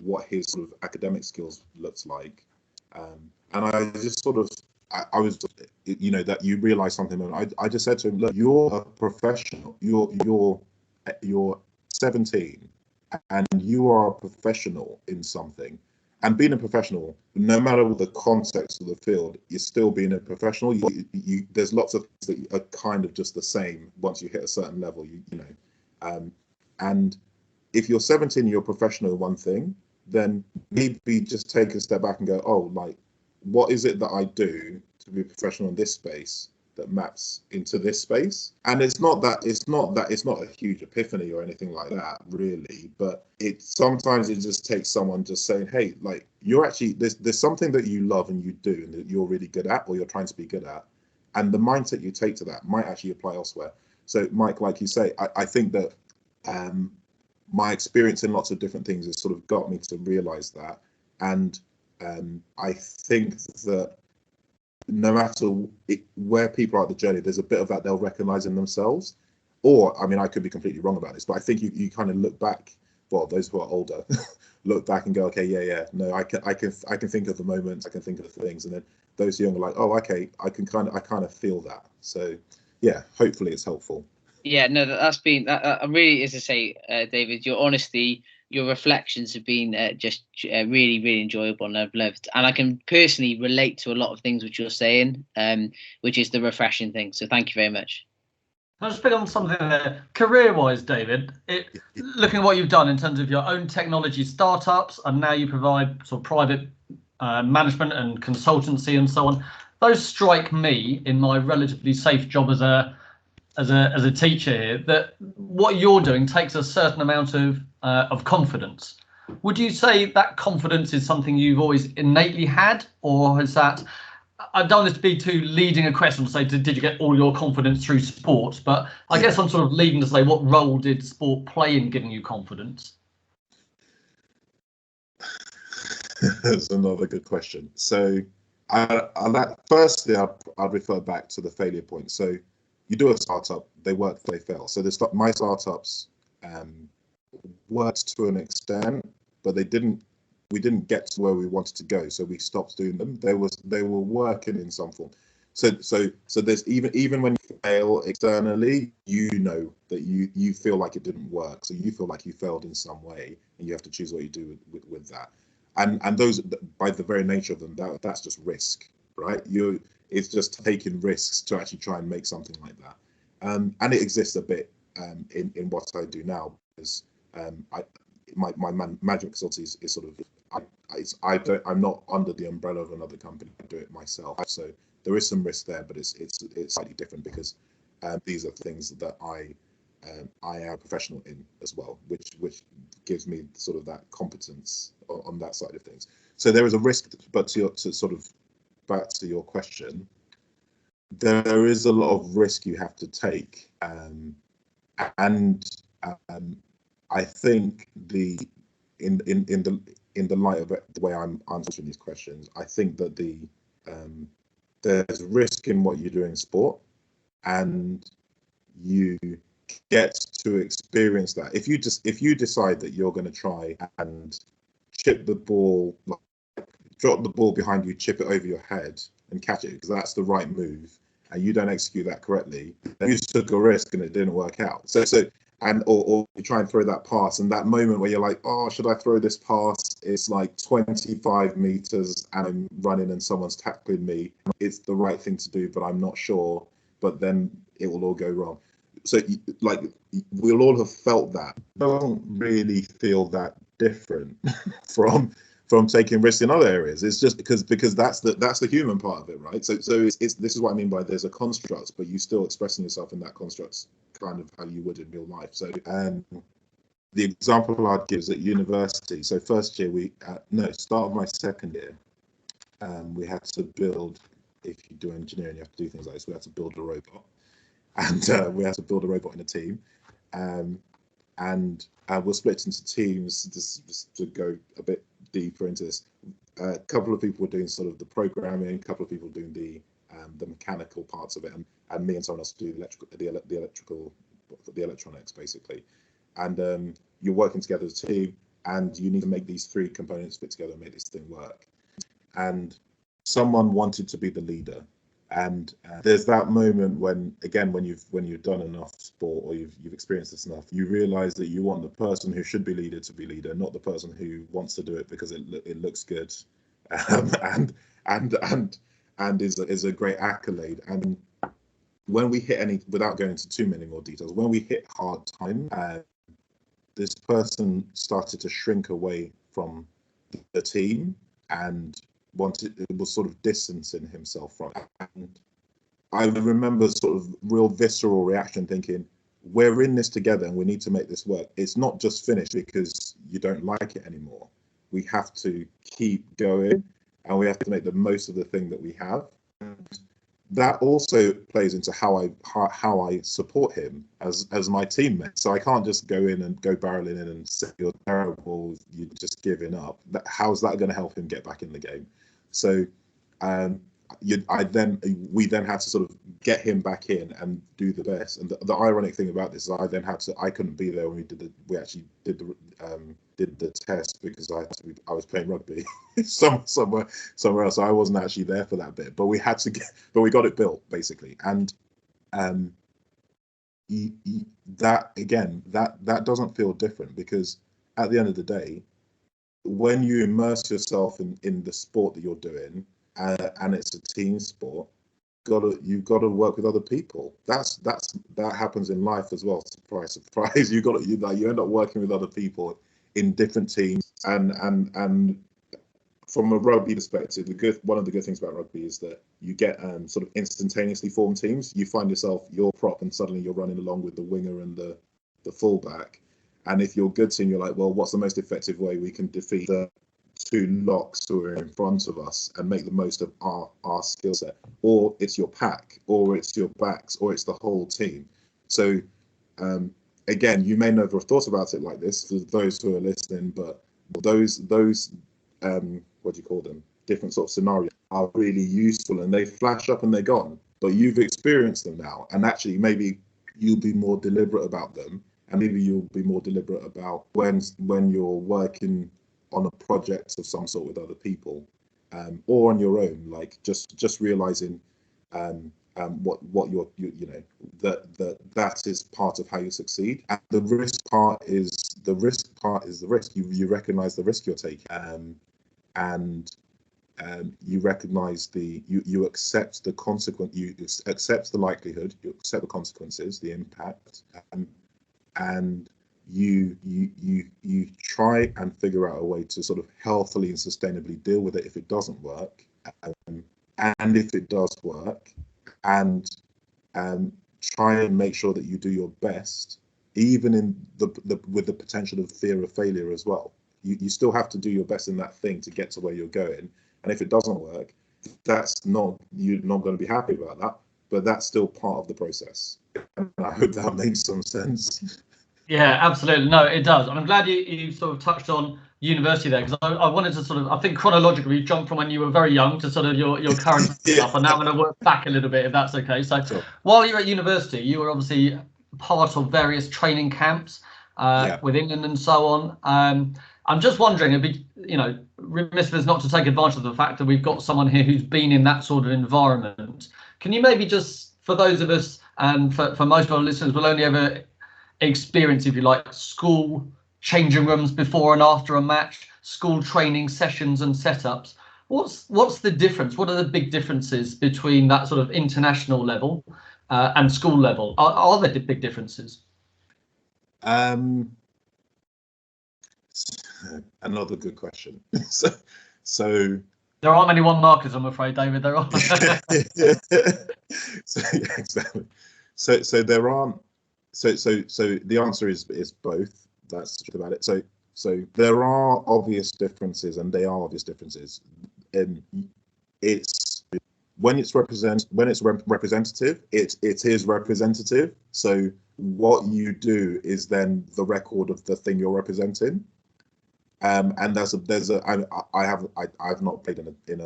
what his sort of academic skills looks like, and I just sort of I was, you know, that you realize something, and I just said to him, look, you're a professional, you're 17 and you are a professional in something. And being a professional, no matter the context of the field, you're still being a professional. There's lots of things that are kind of just the same once you hit a certain level, you know. And if you're 17 and you're a professional in one thing, then maybe just take a step back and go, oh, like, what is it that I do to be professional in this space that maps into this space? And it's not a huge epiphany or anything like that, really, but sometimes it just takes someone just saying, hey, like, you're actually, there's something that you love and you do and that you're really good at, or you're trying to be good at, and the mindset you take to that might actually apply elsewhere. So Mike, like you say, I think that my experience in lots of different things has sort of got me to realize that. And I think that no matter where people are at the journey, there's a bit of that they'll recognize in themselves. Or, I mean, I could be completely wrong about this, but I think you kind of look back, well, those who are older look back and go, okay, yeah, no, I can think of the moments, I can think of the things, and then those younger are like, oh, okay, I kind of feel that. So yeah, hopefully it's helpful. Yeah, no, that's been really, as I say, David, your honesty, your reflections have been just really, really enjoyable, and I've loved. And I can personally relate to a lot of things which you're saying, which is the refreshing thing. So thank you very much. I'll just pick on something there. Career-wise, David, looking at what you've done in terms of your own technology startups, and now you provide sort of private management and consultancy and so on. Those strike me in my relatively safe job as a teacher here, that what you're doing takes a certain amount of confidence. Would you say that confidence is something you've always innately had, or is that, I don't want this to be too leading a question to say, did you get all your confidence through sport? But I guess I'm sort of leading to say, what role did sport play in giving you confidence? That's another good question. So firstly, I'd refer back to the failure point. So you do a startup, they work, they fail. So my startups worked to an extent, but we didn't get to where we wanted to go, so we stopped doing them. They were working in some form. So there's even when you fail externally, you know that you feel like it didn't work, so you feel like you failed in some way, and you have to choose what you do with that. And those, by the very nature of them, that's just risk, right? It's just taking risks to actually try and make something like that. And it exists a bit in what I do now, because my management consultancy is sort of, I'm not under the umbrella of another company. I do it myself. So there is some risk there, but it's slightly different, because these are things that I am a professional in as well, which gives me sort of that competence on that side of things. So there is a risk, but to sort of back to your question, there is a lot of risk you have to take, and I think in the light of the way I'm answering these questions, I think that there's risk in what you do in sport, and you get to experience that. If you decide that you're going to try and chip the ball, drop the ball behind you, chip it over your head and catch it because that's the right move, and you don't execute that correctly, then you took a risk and it didn't work out. Or you try and throw that pass, and that moment where you're like, oh, should I throw this pass? It's like 25 meters and I'm running and someone's tackling me. It's the right thing to do, but I'm not sure. but then it will all go wrong. So like we'll all have felt that. I don't really feel that different from taking risks in other areas. It's just because that's the human part of it, right? So it's this is what I mean by there's a construct, but you still expressing yourself in that construct kind of how you would in real life. So the example I'd give is at university. So first year start of my second year, we had to build, if you do engineering, you have to do things like this. We had to build a robot, and we had to build a robot in a team, and we're split into teams. Just to go a bit deeper into this, a couple of people were doing sort of the programming, a couple of people doing the mechanical parts of it, and me and someone else do the electronics basically. And you're working together as a team, and you need to make these three components fit together and make this thing work. And someone wanted to be the leader, and there's that moment when you've done enough sport, or you've experienced this enough, you realize that you want the person who should be leader to be leader, not the person who wants to do it because it looks good, and is a great accolade. And when we hit without going into too many more details, when we hit hard time, this person started to shrink away from the team and was sort of distancing himself from it. And I remember sort of real visceral reaction, thinking, we're in this together and we need to make this work. It's not just finished because you don't like it anymore. We have to keep going, and we have to make the most of the thing that we have. And that also plays into how I support him as my teammate. So I can't just go in and go barreling in and say you're terrible, you're just giving up. How's that going to help him get back in the game? So we then had to sort of get him back in and do the best. And the ironic thing about this is I couldn't be there when we actually did the test, because I was playing rugby somewhere else. So I wasn't actually there for that bit, but we got it built basically. And that doesn't feel different, because at the end of the day, when you immerse yourself in the sport that you're doing, and it's a team sport, you've got to work with other people. That happens in life as well. Surprise, surprise. You end up working with other people in different teams, and from a rugby perspective, one of the good things about rugby is that you get sort of instantaneously formed teams. You find yourself your prop, and suddenly you're running along with the winger and the fullback. And if you're a good team, you're like, well, what's the most effective way we can defeat the two locks who are in front of us and make the most of our skill set? Or it's your pack, or it's your backs, or it's the whole team. So again, you may never have thought about it like this for those who are listening, but those what do you call them, different sort of scenarios are really useful, and they flash up and they're gone, but you've experienced them now, and actually maybe you'll be more deliberate about them, and maybe you'll be more deliberate about when you're working on a project of some sort with other people, or on your own, like just realizing what you're that is part of how you succeed. And the risk part is the risk. You recognize the risk you're taking, and you recognize you accept the consequence, you accept the likelihood, you accept the consequences, the impact, and you try and figure out a way to sort of healthily and sustainably deal with it if it doesn't work, and if it does work, and try and make sure that you do your best, even in with the potential of fear of failure as well. You still have to do your best in that thing to get to where you're going, and if it doesn't work, you're not going to be happy about that, but that's still part of the process. And I hope that makes some sense. Yeah, absolutely. No, it does. And I'm glad you sort of touched on university there, because I wanted to sort of, I think chronologically jump from when you were very young to sort of your current stuff, and now I'm going to work back a little bit, if that's okay. So sure. While you were at university, you were obviously part of various training camps with England and so on. I'm just wondering, it'd be, remiss of us not to take advantage of the fact that we've got someone here who's been in that sort of environment. Can you maybe just, for those of us, and for most of our listeners, will only ever experience, if you like, school changing rooms before and after a match, school training sessions and setups. What's the difference? What are the big differences between that sort of international level and school level? Are there big differences? Another good question. so there aren't many one markers, I'm afraid, David. There are. So yeah, exactly. So there aren't. So the answer is both. That's about it. So there are obvious differences, and they are obvious differences. It's when it's representative, it is representative. So what you do is then the record of the thing you're representing. And I've not played in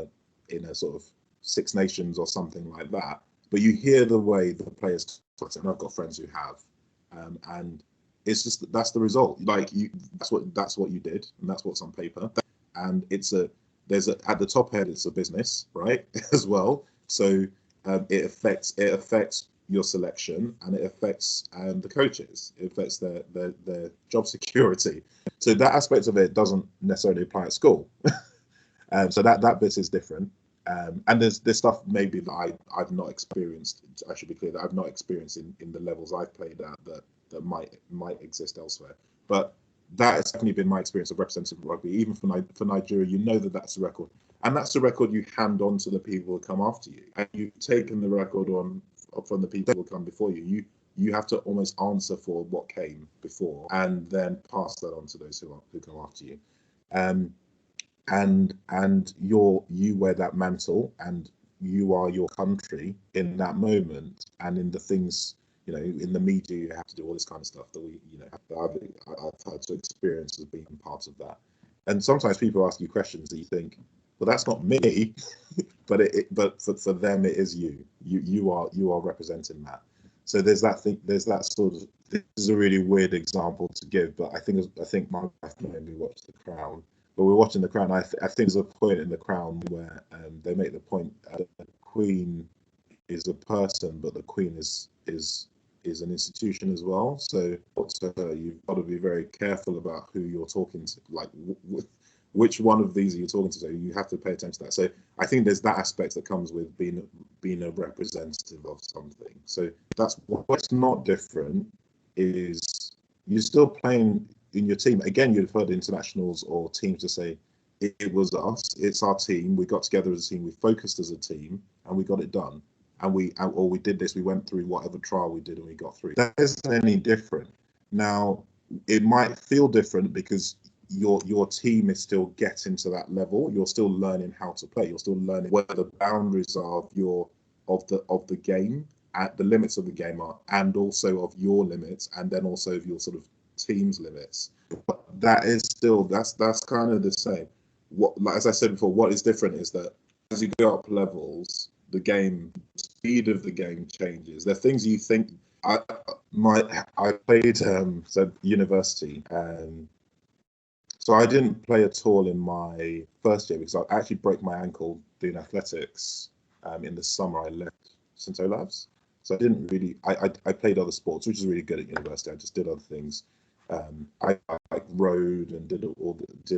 a sort of Six Nations or something like that, but you hear the way the players talk, and I've got friends who have, and it's just that's the result. Like that's what you did, and that's what's on paper. And there's at the top head, it's a business, right, as well. So it affects your selection, and it affects the coaches. It affects their job security. So that aspect of it doesn't necessarily apply at school. So that bit is different. And there's stuff maybe that I've not experienced. I should be clear that I've not experienced in the levels I've played at that might exist elsewhere. But that has definitely been my experience of representative rugby. Even for Nigeria, you know that's the record, and that's the record you hand on to the people who come after you. And you've taken the record on from the people who come before you. You have to almost answer for what came before, and then pass that on to those who come after you. And you wear that mantle, and you are your country in that moment, and in the things, in the media, you have to do all this kind of stuff that I've had to experience as being part of that. And sometimes people ask you questions that you think, well, that's not me, but for them it is you. You are representing that. So there's that thing. There's that sort of. This is a really weird example to give, but I think my wife maybe watched The Crown. But we're watching The Crown. I think there's a point in The Crown where they make the point that the Queen is a person, but the Queen is an institution as well. So you've got to be very careful about who you're talking to, like which one of these are you talking to. So you have to pay attention to that. So I think there's that aspect that comes with being a representative of something. So that's what's not different is you're still playing in your team. Again, you've heard internationals or teams to say it was us, it's our team, we got together as a team, we focused as a team, and we got it done. And we did this, we went through whatever trial we did and we got through. That isn't any different. Now, it might feel different because your team is still getting to that level. You're still learning how to play. You're still learning where the boundaries are of the game, at the limits of the game are, and also of your limits, and then also of your sort of team's limits. But that is still that's kind of the same. As I said before, what is different is that as you go up levels, the speed of the game changes. There are things you think. I played university, so I didn't play at all in my first year because I actually broke my ankle doing athletics in the summer I left St Olave's. So I didn't really. I played other sports, which is really good at university. I just did other things. I rode and did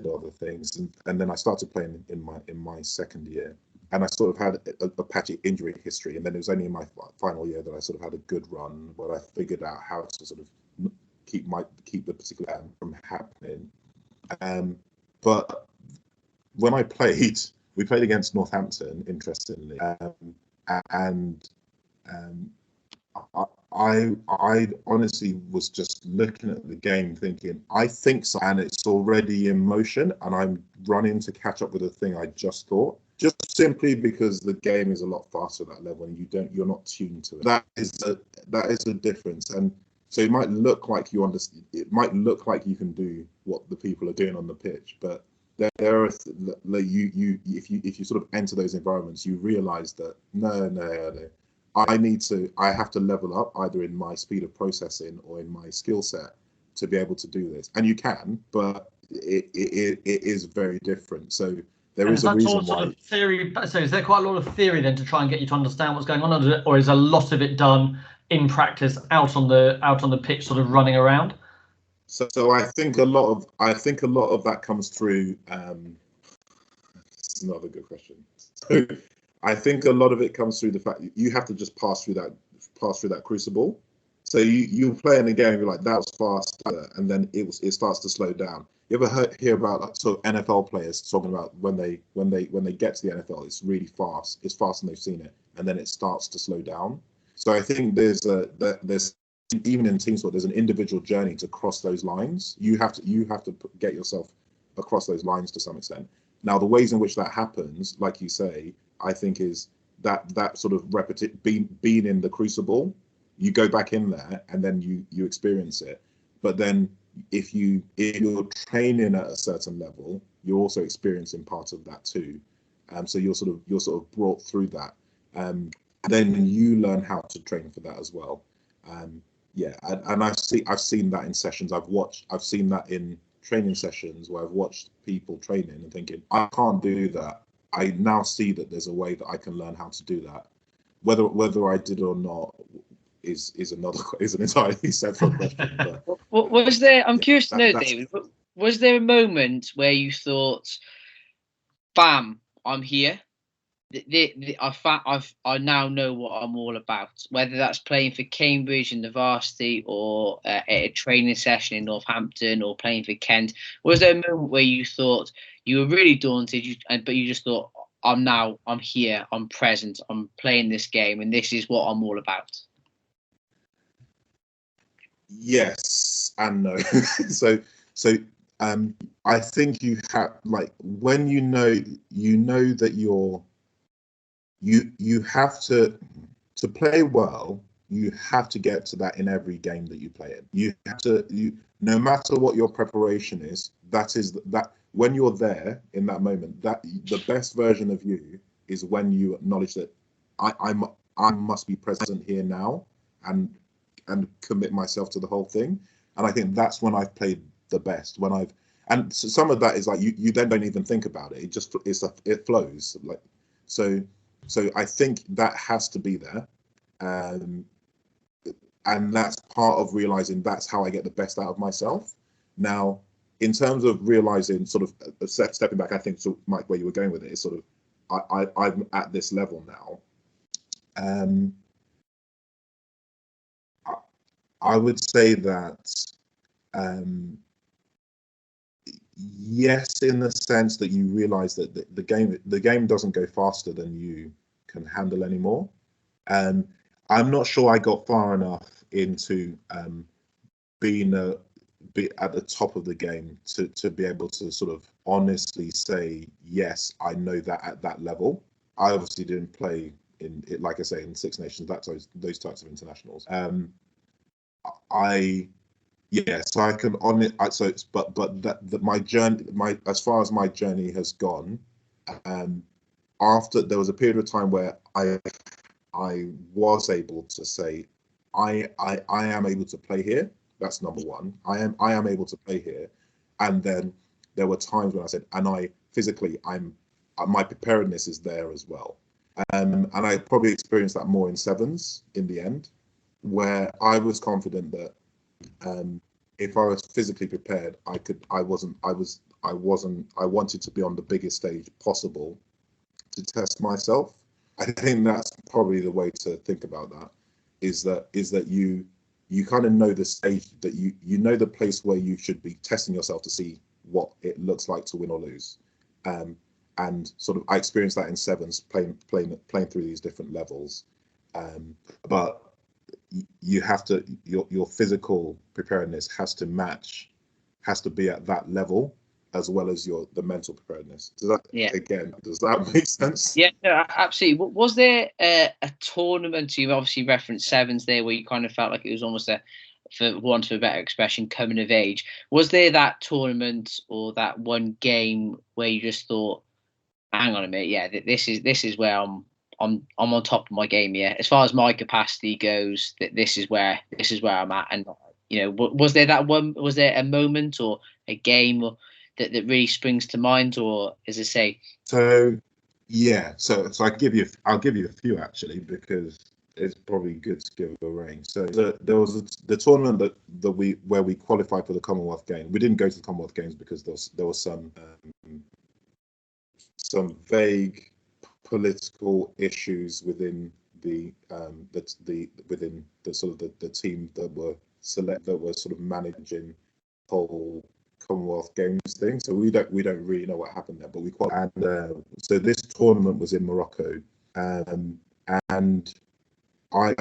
other things, and then I started playing in my second year, and I sort of had a patchy injury history, and then it was only in my final year that I sort of had a good run where I figured out how to sort of keep the particular from happening. But when I played, we played against Northampton, interestingly, and I honestly was just looking at the game thinking, I think so, and it's already in motion, and I'm running to catch up with the thing I just thought, just simply because the game is a lot faster at that level, and you're not tuned to it. That is a difference, and so it might look like you understand. It might look like you can do what the people are doing on the pitch, but there are if you sort of enter those environments, you realise that no. I have to level up either in my speed of processing or in my skill set to be able to do this. And you can, but it is very different. So there is a reason why. Sort of theory. So is there quite a lot of theory then to try and get you to understand what's going on, or is a lot of it done in practice out on the pitch, sort of running around? So I think a lot of that comes through. It's another good question. So I think a lot of it comes through the fact that you have to just pass through pass through that crucible. So you play in a game, you're like, that was fast, and then it starts to slow down. You ever hear about like, sort of NFL players talking about when they get to the NFL, it's really fast. It's faster than they've seen it, and then it starts to slow down. So I think there's even in team sport, there's an individual journey to cross those lines. You have to get yourself across those lines to some extent. Now, the ways in which that happens, like you say, I think is that sort of being in the crucible. You go back in there and then you experience it. But then if you're training at a certain level, you're also experiencing part of that too. So you're sort of brought through that. Then you learn how to train for that as well. Yeah, and I've seen that in sessions. I've seen that in training sessions where I've watched people training and thinking, I can't do that. I now see that there's a way that I can learn how to do that. Whether I did or not is an entirely separate question. But, was there? I'm curious to know, David. Was there a moment where you thought, "Bam, I'm here. I now know what I'm all about." Whether that's playing for Cambridge in the varsity, or at a training session in Northampton, or playing for Kent. Was there a moment where you thought you were really daunted, but you just thought, I'm here, I'm present, I'm playing this game, and this is what I'm all about"? Yes and no. so I think you have, like, when you know that you have to play well, you have to get to that in every game that you play in. You have to, no matter what your preparation is, that when you're there in that moment, that the best version of you is when you acknowledge that I must be present here now and commit myself to the whole thing. And I think that's when I've played the best. And so some of that is like you then don't even think about it. It flows. Like so I think that has to be there. And that's part of realizing that's how I get the best out of myself. Now, in terms of realizing, sort of stepping back, I think, so Mike, where you were going with it is sort of I'm at this level now. I would say that yes, in the sense that you realize that the game doesn't go faster than you can handle anymore. I'm not sure I got far enough into being at the top of the game to be able to sort of honestly say, yes, I know that at that level. I obviously didn't play in it, like I say, in Six Nations, those types of internationals. So I can on it. But my journey, as far as my journey has gone, after there was a period of time where I was able to say, I am able to play here. That's number one. I am able to play here, and then there were times when I said, and I physically, my preparedness is there as well. And I probably experienced that more in sevens in the end, where I was confident that if I was physically prepared, I wanted to be on the biggest stage possible to test myself. I think that's probably the way to think about that, is that you kind of know the stage, that you know the place where you should be testing yourself to see what it looks like to win or lose. And sort of I experienced that in sevens, playing through these different levels. But you have to, your physical preparedness has to be at that level, as well as the mental preparedness. Does that make sense? Yeah, no, absolutely. Was there a tournament, you obviously referenced sevens there, where you kind of felt like it was almost for want of a better expression, coming of age? Was there that tournament or that one game where you just thought, hang on a minute, yeah, this is where I'm on top of my game, yeah, as far as my capacity goes, that this is where I'm at? And was there a moment or a game that really springs to mind, or as I say? So yeah, so I'll give you a few actually, because it's probably good to give a range. So there was the tournament where we qualified for the Commonwealth Games. We didn't go to the Commonwealth Games because there was some vague political issues within within the sort of the team that were sort of managing the whole Commonwealth Games thing. So we don't really know what happened there, but we qualified. And so this tournament was in Morocco, and I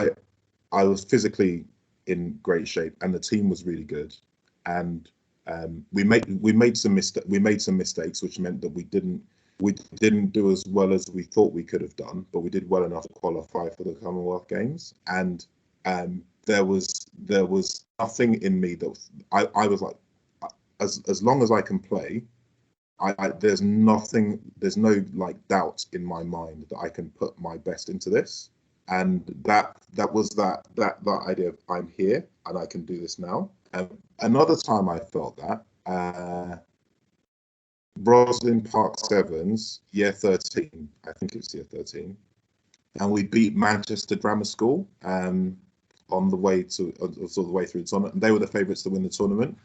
was physically in great shape, and the team was really good, and we made some mistakes, which meant that we didn't do as well as we thought we could have done, but we did well enough to qualify for the Commonwealth Games. And there was nothing in me that I was like, as long as I can play, there's no like doubt in my mind that I can put my best into this. And that was that idea of I'm here and I can do this now. Another time I felt that, Roslyn Park Sevens, year 13, I think it's year 13, and we beat Manchester Grammar School on the way through the tournament. And they were the favourites to win the tournament.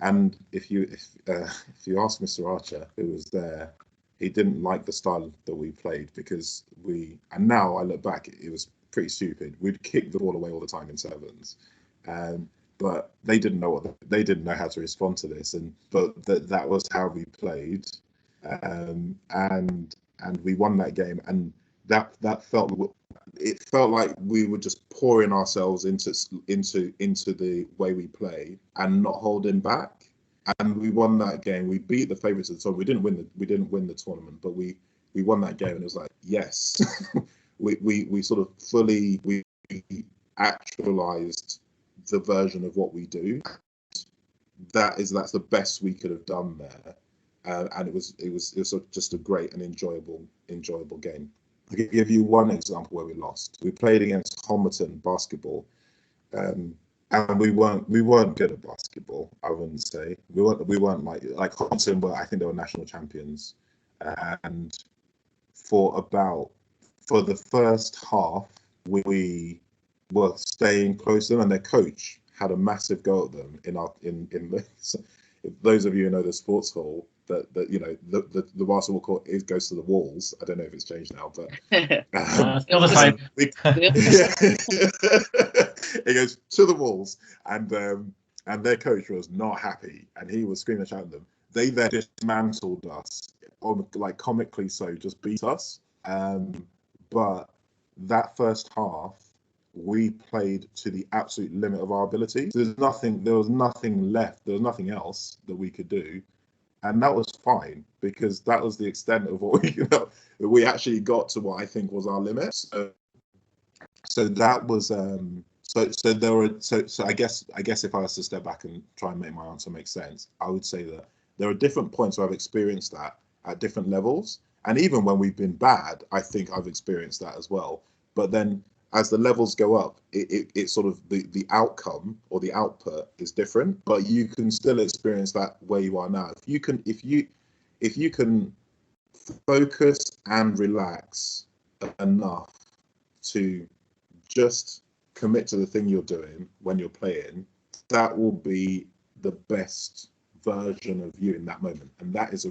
And if you ask Mr. Archer, who was there, he didn't like the style that we played, because and now I look back, it was pretty stupid. We'd kick the ball away all the time in sevens, but they didn't know how to respond to this, but that was how we played, and we won that game, and that felt like we were just pouring ourselves into the way we play and not holding back. And we won that game. We beat the favourites of the tournament. We didn't win the tournament, but we won that game, and it was like, yes, we sort of fully actualized the version of what we do. That's the best we could have done there, and it was just a great and enjoyable game. I can give you one example where we lost. We played against Homerton basketball, and we weren't good at basketball. I wouldn't say we weren't like Homerton were. I think they were national champions, and for the first half we were staying close to them, and their coach had a massive go at them in those of you who know the sports hall, that you know the basketball court goes to the walls. I don't know if it's changed now, but still the same. It goes to the walls, and their coach was not happy, and he was screaming and shouting at them. They then dismantled us, like comically so, just beat us. But that first half, we played to the absolute limit of our ability. There was nothing left. There was nothing else that we could do. And that was fine, because that was the extent of what we actually got to what I think was our limits. So that was so I guess if I was to step back and try and make my answer make sense, I would say that there are different points where I've experienced that at different levels. And even when we've been bad, I think I've experienced that as well. But then as the levels go up, it sort of the outcome or the output is different, but you can still experience that where you are now. If you can focus and relax enough to just commit to the thing you're doing when you're playing, that will be the best version of you in that moment. And that's a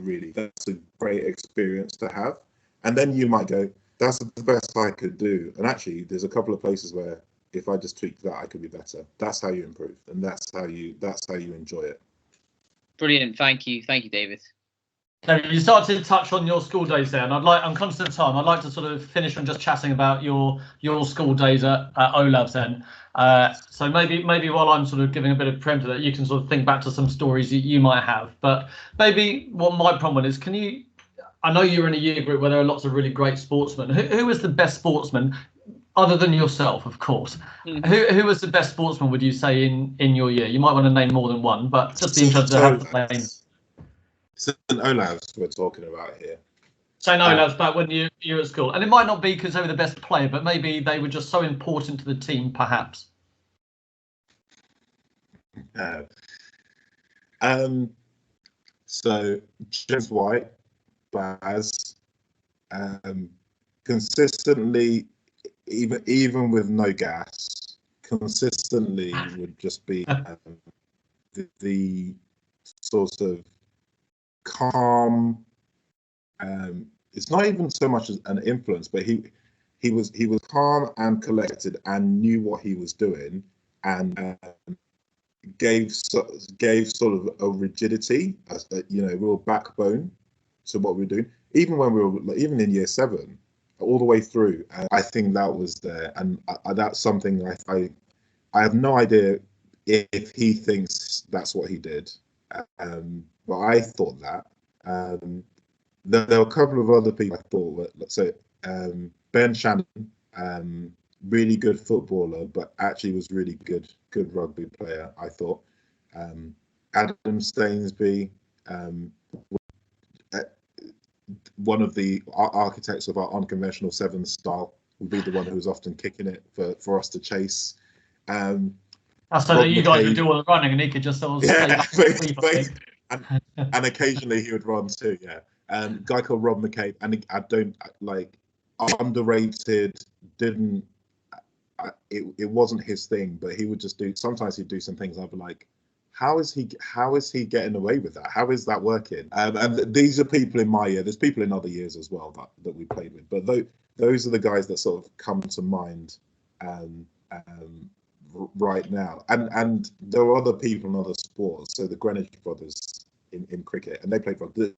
great experience to have. And then you might go, that's the best I could do. And actually, there's a couple of places where if I just tweak that, I could be better. That's how you improve, and that's how you enjoy it. Brilliant. Thank you, David. David, you started to touch on your school days there, and I'm conscious of time. I'd like to sort of finish on just chatting about your school days at Olaf's then. So maybe while I'm sort of giving a bit of preemptive, that you can sort of think back to some stories that you might have. But maybe what my problem is, I know you're in a year group where there are lots of really great sportsmen. Who was the best sportsman, other than yourself, of course? Mm-hmm. Who was the best sportsman, would you say, in your year? You might want to name more than one, but just be interested to have the name. St. Olaf's we're talking about here. St. Olaf's back when you were at school. And it might not be because they were the best player, but maybe they were just so important to the team, perhaps. So James White, Baz, consistently, even with no gas, consistently would just be the sort of calm. It's not even so much as an influence, but he was calm and collected and knew what he was doing, and gave sort of a rigidity, real backbone to what we were doing. Even when we were, even in year 7, all the way through, I think that was there, and that's something I have no idea if he thinks that's what he did, but I thought that. There were a couple of other people I thought were, let's say, Ben Shannon, really good footballer, but actually was really good rugby player, I thought. Adam Stainsby, one of the architects of our unconventional 7 style, would be the one who was often kicking it for us to chase. That's so that you guys would do all the running and he could just sort of stay back. And occasionally he would run too, yeah. A guy called Rob McCabe, and I don't like, underrated, didn't, it wasn't his thing, but he would just sometimes he'd do some things I'd be like, how is he getting away with that? How is that working? And these are people in my year. There's people in other years as well that we played with, but those are the guys that sort of come to mind right now. And there are other people in other sports. So the Greenwich brothers in cricket, and they played for the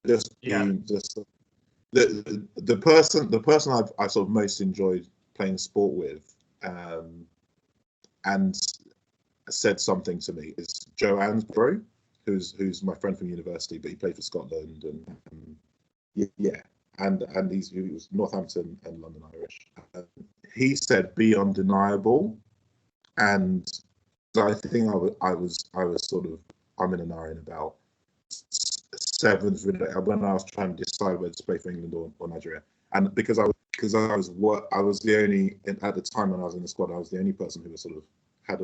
person I sort of most enjoyed playing sport with, and said something to me, is Joe Ansbro, who's my friend from university, but he played for Scotland, and he was Northampton and London Irish. He said, "Be undeniable," and I think I was sort of I'm in an iron about 7th when I was trying to decide whether to play for England or Nigeria, and because I was the only, at the time when I was in the squad, I was the only person who was sort of had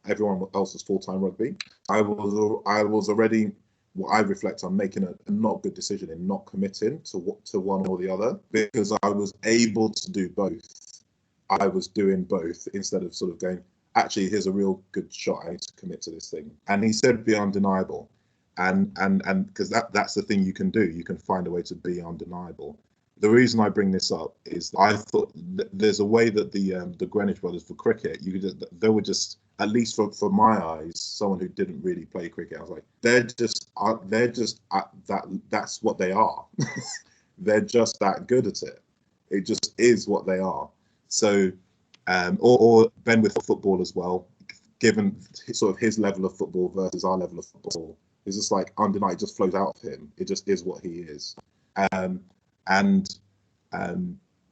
everyone else was full-time rugby. I was already, what I reflect on, making a not good decision in not committing to one or the other, because I was able to do both. I was doing both instead of sort of going, actually, here's a real good shot, I need to commit to this thing. And he said, be undeniable. And because that's the thing you can do, you can find a way to be undeniable. The reason I bring this up is I thought there's a way that the Greenwich brothers for cricket, they were just, at least for my eyes, someone who didn't really play cricket, I was like, that's what they are. They're just that good at it. It just is what they are. So, or Ben with football as well, given sort of his level of football versus our level of football, it's just like undeniable, it just flows out of him. It just is what he is. And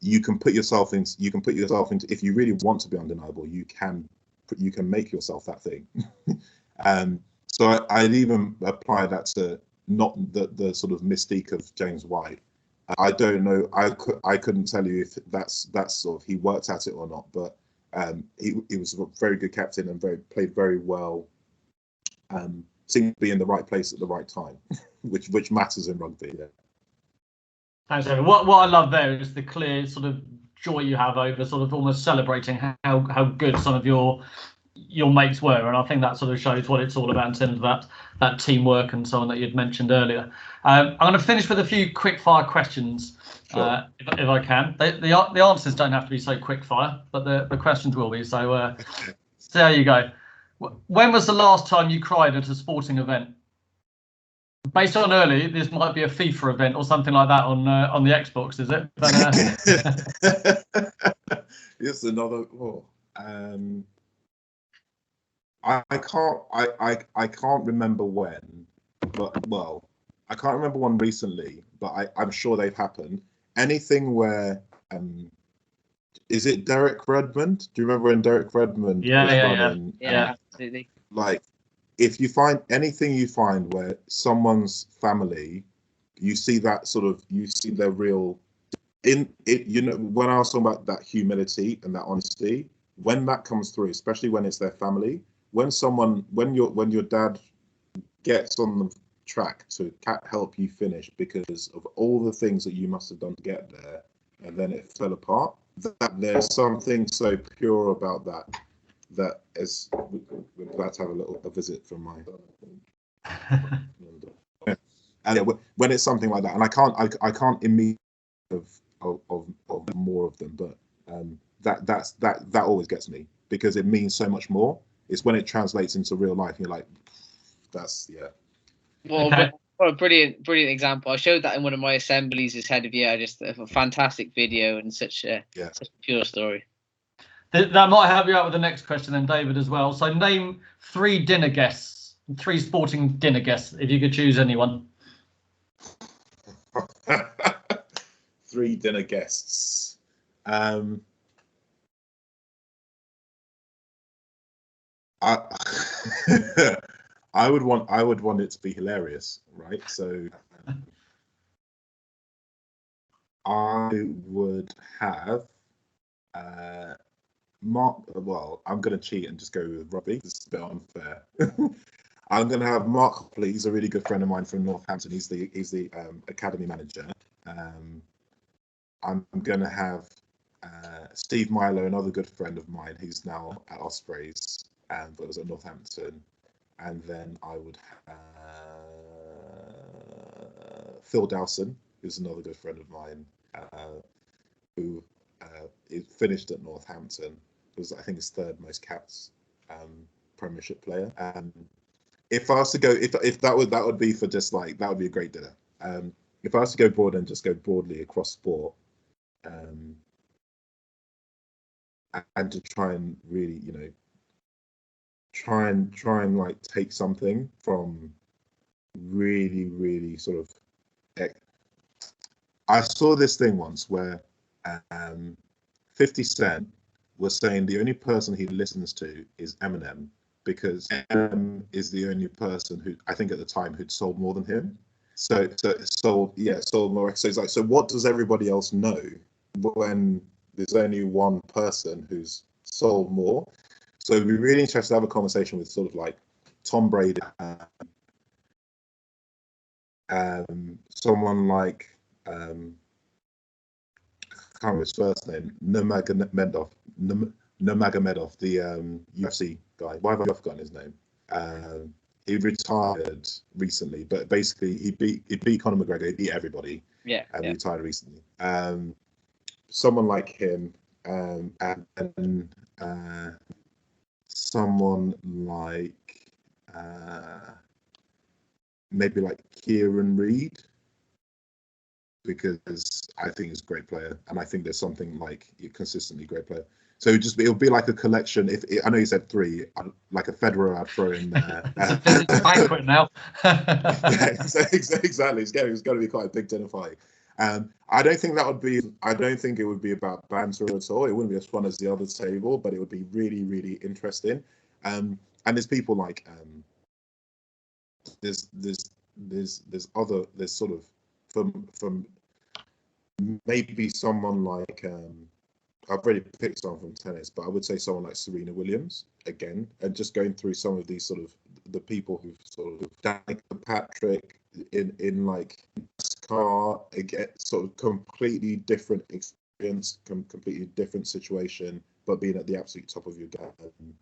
you can put yourself into, if you really want to be undeniable, you can make yourself that thing. So I'd even apply that to not the sort of mystique of James White. I don't know, I couldn't tell you if that's sort of, he worked at it or not, but he was a very good captain and played very well. Seemed to be in the right place at the right time, which matters in rugby. Yeah. Thanks, David. What I love there is the clear sort of joy you have over sort of almost celebrating how good some of your mates were, and I think that sort of shows what it's all about in terms of that teamwork and so on that you'd mentioned earlier. I'm going to finish with a few quick fire questions, sure. If I can. The answers don't have to be so quick fire, but the questions will be. So there you go. When was the last time you cried at a sporting event? Based on early, this might be a FIFA event or something like that on the Xbox, is it? But, it's another. I can't remember when, but I can't remember one recently, but I'm sure they've happened. Anything where is it Derek Redmond? Do you remember when Derek Redmond was running? Yeah, absolutely. Like, if you find anything where someone's family, you see their real in it. You know, when I was talking about that humility and that honesty, when that comes through, especially when it's their family, when your dad gets on the track to help you finish because of all the things that you must have done to get there, and then it fell apart. That there's something so pure about that is, we're glad to have a visit from my and when it's something like that, and I can't immediately of more of them, but That always gets me, because it means so much more. It's when it translates into real life, and you're like, that's Well, Okay. what a brilliant example. I showed that in one of my assemblies as head of year. Just a fantastic video and such a pure story. That might help you out with the next question then, David, as well. So name 3 dinner guests, 3 sporting dinner guests, if you could choose anyone. 3 dinner guests. I would want it to be hilarious, right? So I would have Mark. Well, I'm going to cheat and just go with rugby. This is a bit unfair. I'm going to have Mark Hopley. He's a really good friend of mine from Northampton. He's the academy manager. I'm going to have Steve Milo, another good friend of mine. He's now at Ospreys, but was at Northampton. And then I would have Phil Dowson, who's another good friend of mine, who finished at Northampton. Was, I think, his 3rd most caps Premiership player. If I was to go, if that would be for just like, that would be a great dinner. If I was to go broad and just go broadly across sport, and to try and really, try and like take something from really sort of. I saw this thing once where 50 Cent was saying the only person he listens to is Eminem, because Eminem is the only person who, I think at the time, who'd sold more than him. So sold more. So it's like, so what does everybody else know when there's only one person who's sold more? So it'd be really interesting to have a conversation with sort of like Tom Brady, someone like I can't remember his first name, Nurmagomedov, the UFC guy. Why have I forgotten his name? He retired recently, but basically he beat Conor McGregor, he beat everybody. Yeah. And retired recently. Someone like him, and someone like maybe like Kieran Reid, because I think he's a great player, and I think there's something like a consistently great player. So it'll be like a collection. I know you said 3, like a Federer, I'd throw in there. It's a banquet now. Yeah, exactly. It's going to be quite a big dinner party. I don't think it would be about banter at all. It wouldn't be as fun as the other table, but it would be really interesting. And there's people like there's sort of from maybe someone like I've already picked someone from tennis, but I would say someone like Serena Williams again, and just going through some of these sort of the people who've sort of Danica Patrick in like NASCAR, again, sort of completely different experience, completely different situation, but being at the absolute top of your game.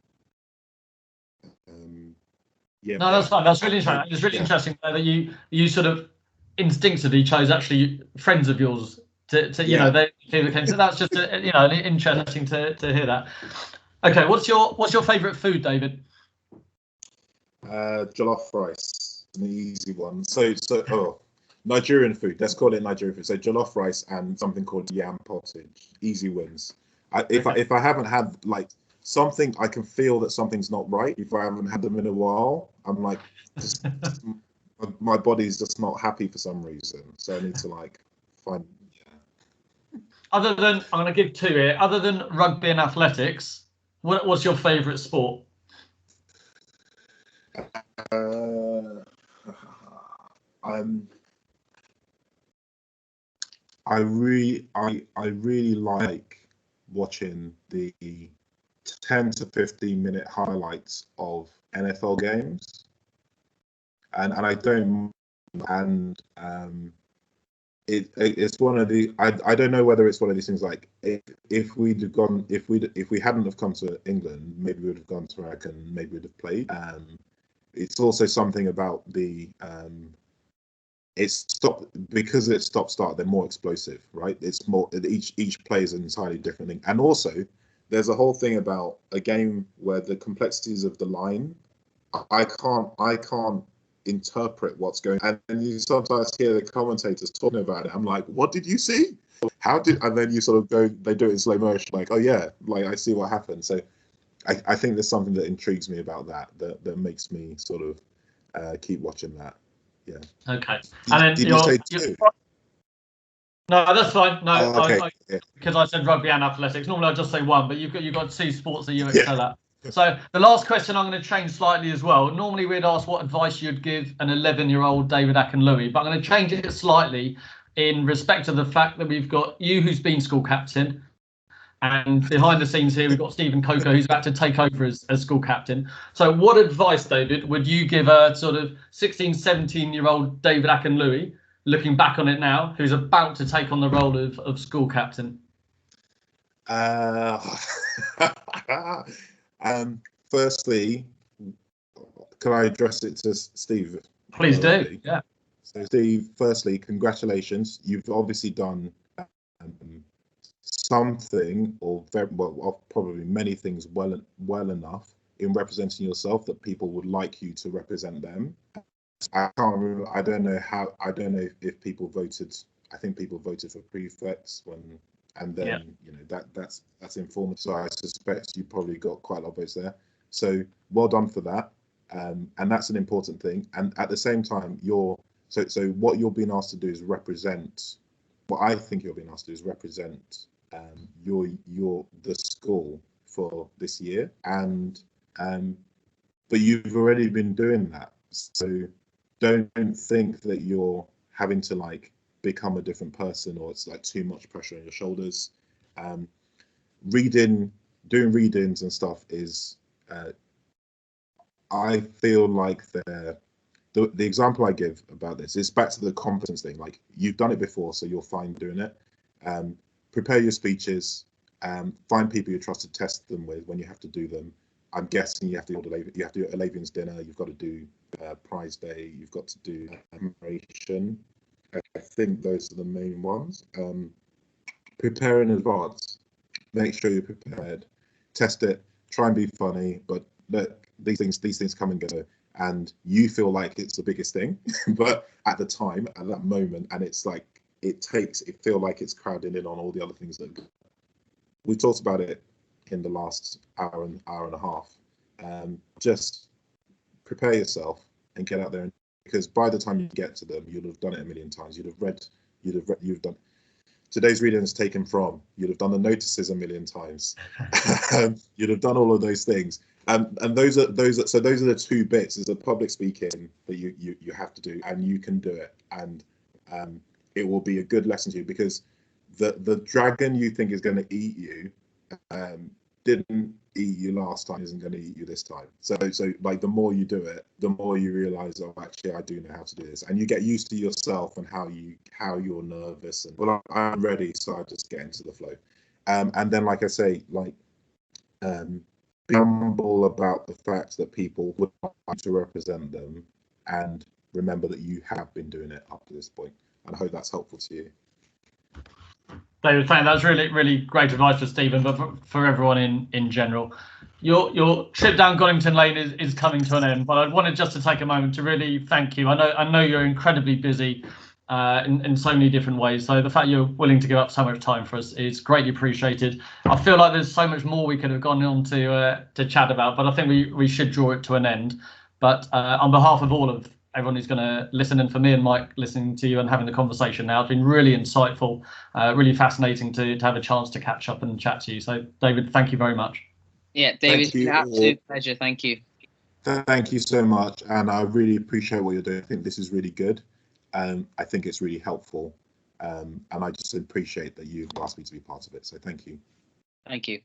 Yeah. No, that's fine. That's really interesting. It's really interesting that you sort of instinctively chose actually friends of yours to they came. So that's just interesting to hear that. Okay, what's your favourite food, David? Jollof rice, an easy one. So Nigerian food. Let's call it Nigerian food. So jollof rice and something called yam pottage. Easy wins. If I haven't had like something, I can feel that something's not right. If I haven't had them in a while, I'm like, my body's just not happy for some reason. So I need to like find. Other than, I'm going to give 2 here. Other than rugby and athletics, what's your favourite sport? I really like watching the 10 to 15 minute highlights of NFL games, and I don't, and it's one of the, I don't know whether it's one of these things like if we hadn't have come to England, maybe we would have gone to America and maybe we'd have played. It's also something about the it's stop because it's stop start. They're more explosive, right? It's more each play is an entirely different thing, and also there's a whole thing about a game where the complexities of the line, I can't interpret what's going on, and you sometimes hear the commentators talking about it. I'm like, what did you see? How did? And then you sort of go, they do it in slow motion, like, oh yeah, like I see what happened. So I think there's something that intrigues me about that makes me sort of keep watching that. Yeah. Okay. Did you say two? No, that's fine. No, Oh, okay. Because I said rugby and athletics. Normally I'd just say one, but you've got two sports that you excel at. So the last question I'm going to change slightly as well. Normally we'd ask what advice you'd give an 11-year-old David Akinluyi, but I'm going to change it slightly in respect of the fact that we've got you who's been school captain, and behind the scenes here we've got Stephen Coker who's about to take over as school captain. So what advice, David, would you give a sort of 16, 17-year-old David Akinluyi, looking back on it now, who's about to take on the role of school captain? Firstly, can I address it to Steve? Please do. Yeah. So Steve, firstly, congratulations. You've obviously done something, or very well, probably many things well enough in representing yourself that people would like you to represent them. I can't remember. I don't know if people voted. I think people voted for prefects and then you know that's informative. So I suspect you probably got quite a lot of votes there. So well done for that. And that's an important thing. And at the same time, so what you're being asked to do is represent. What I think you're being asked to do is represent the school for this year. And but you've already been doing that. So don't think that you're having to like become a different person, or it's like too much pressure on your shoulders. Doing readings and stuff is, I feel like the example I give about this is back to the competence thing. Like, you've done it before, so you're fine doing it. Prepare your speeches, find people you trust to test them with when you have to do them. I'm guessing you have to do a Lavian's dinner, you've got to do prize day, you've got to do admiration. I think those are the main ones. Prepare in advance. Make sure you're prepared. Test it. Try and be funny. But look, these things come and go, and you feel like it's the biggest thing, but at the time, at that moment, and it's like it feel like it's crowding in on all the other things that we talked about it in the last hour and a half. Just prepare yourself and get out there, because by the time you get to them, you'll have done it a million times. You've done today's reading is taken from. You'd have done the notices a million times. You'd have done all of those things. And those are the two bits. Is the public speaking that you have to do, and you can do it, and it will be a good lesson to you, because the dragon you think is going to eat you didn't eat you last time, isn't going to eat you this time. So like, the more you do it, the more you realize, oh, actually I do know how to do this, and you get used to yourself and how you're nervous, and well, I'm ready, so I just get into the flow. And then, like I say, like be humble about the fact that people would like to represent them, and remember that you have been doing it up to this point. And I hope that's helpful to you. David, that's really, really great advice for Stephen, but for everyone in general. Your trip down Goddington Lane is coming to an end, but I wanted just to take a moment to really thank you. I know you're incredibly busy in so many different ways, so the fact you're willing to give up so much time for us is greatly appreciated. I feel like there's so much more we could have gone on to chat about, but I think we should draw it to an end. But on behalf of all of everyone who's going to listen, and for me and Mike listening to you and having the conversation now, it's been really insightful, really fascinating to have a chance to catch up and chat to you. So, David, thank you very much. Yeah, David, it's been an absolute pleasure. Thank you. Thank you so much, and I really appreciate what you're doing. I think this is really good. I think it's really helpful, and I just appreciate that you've asked me to be part of it. So thank you. Thank you.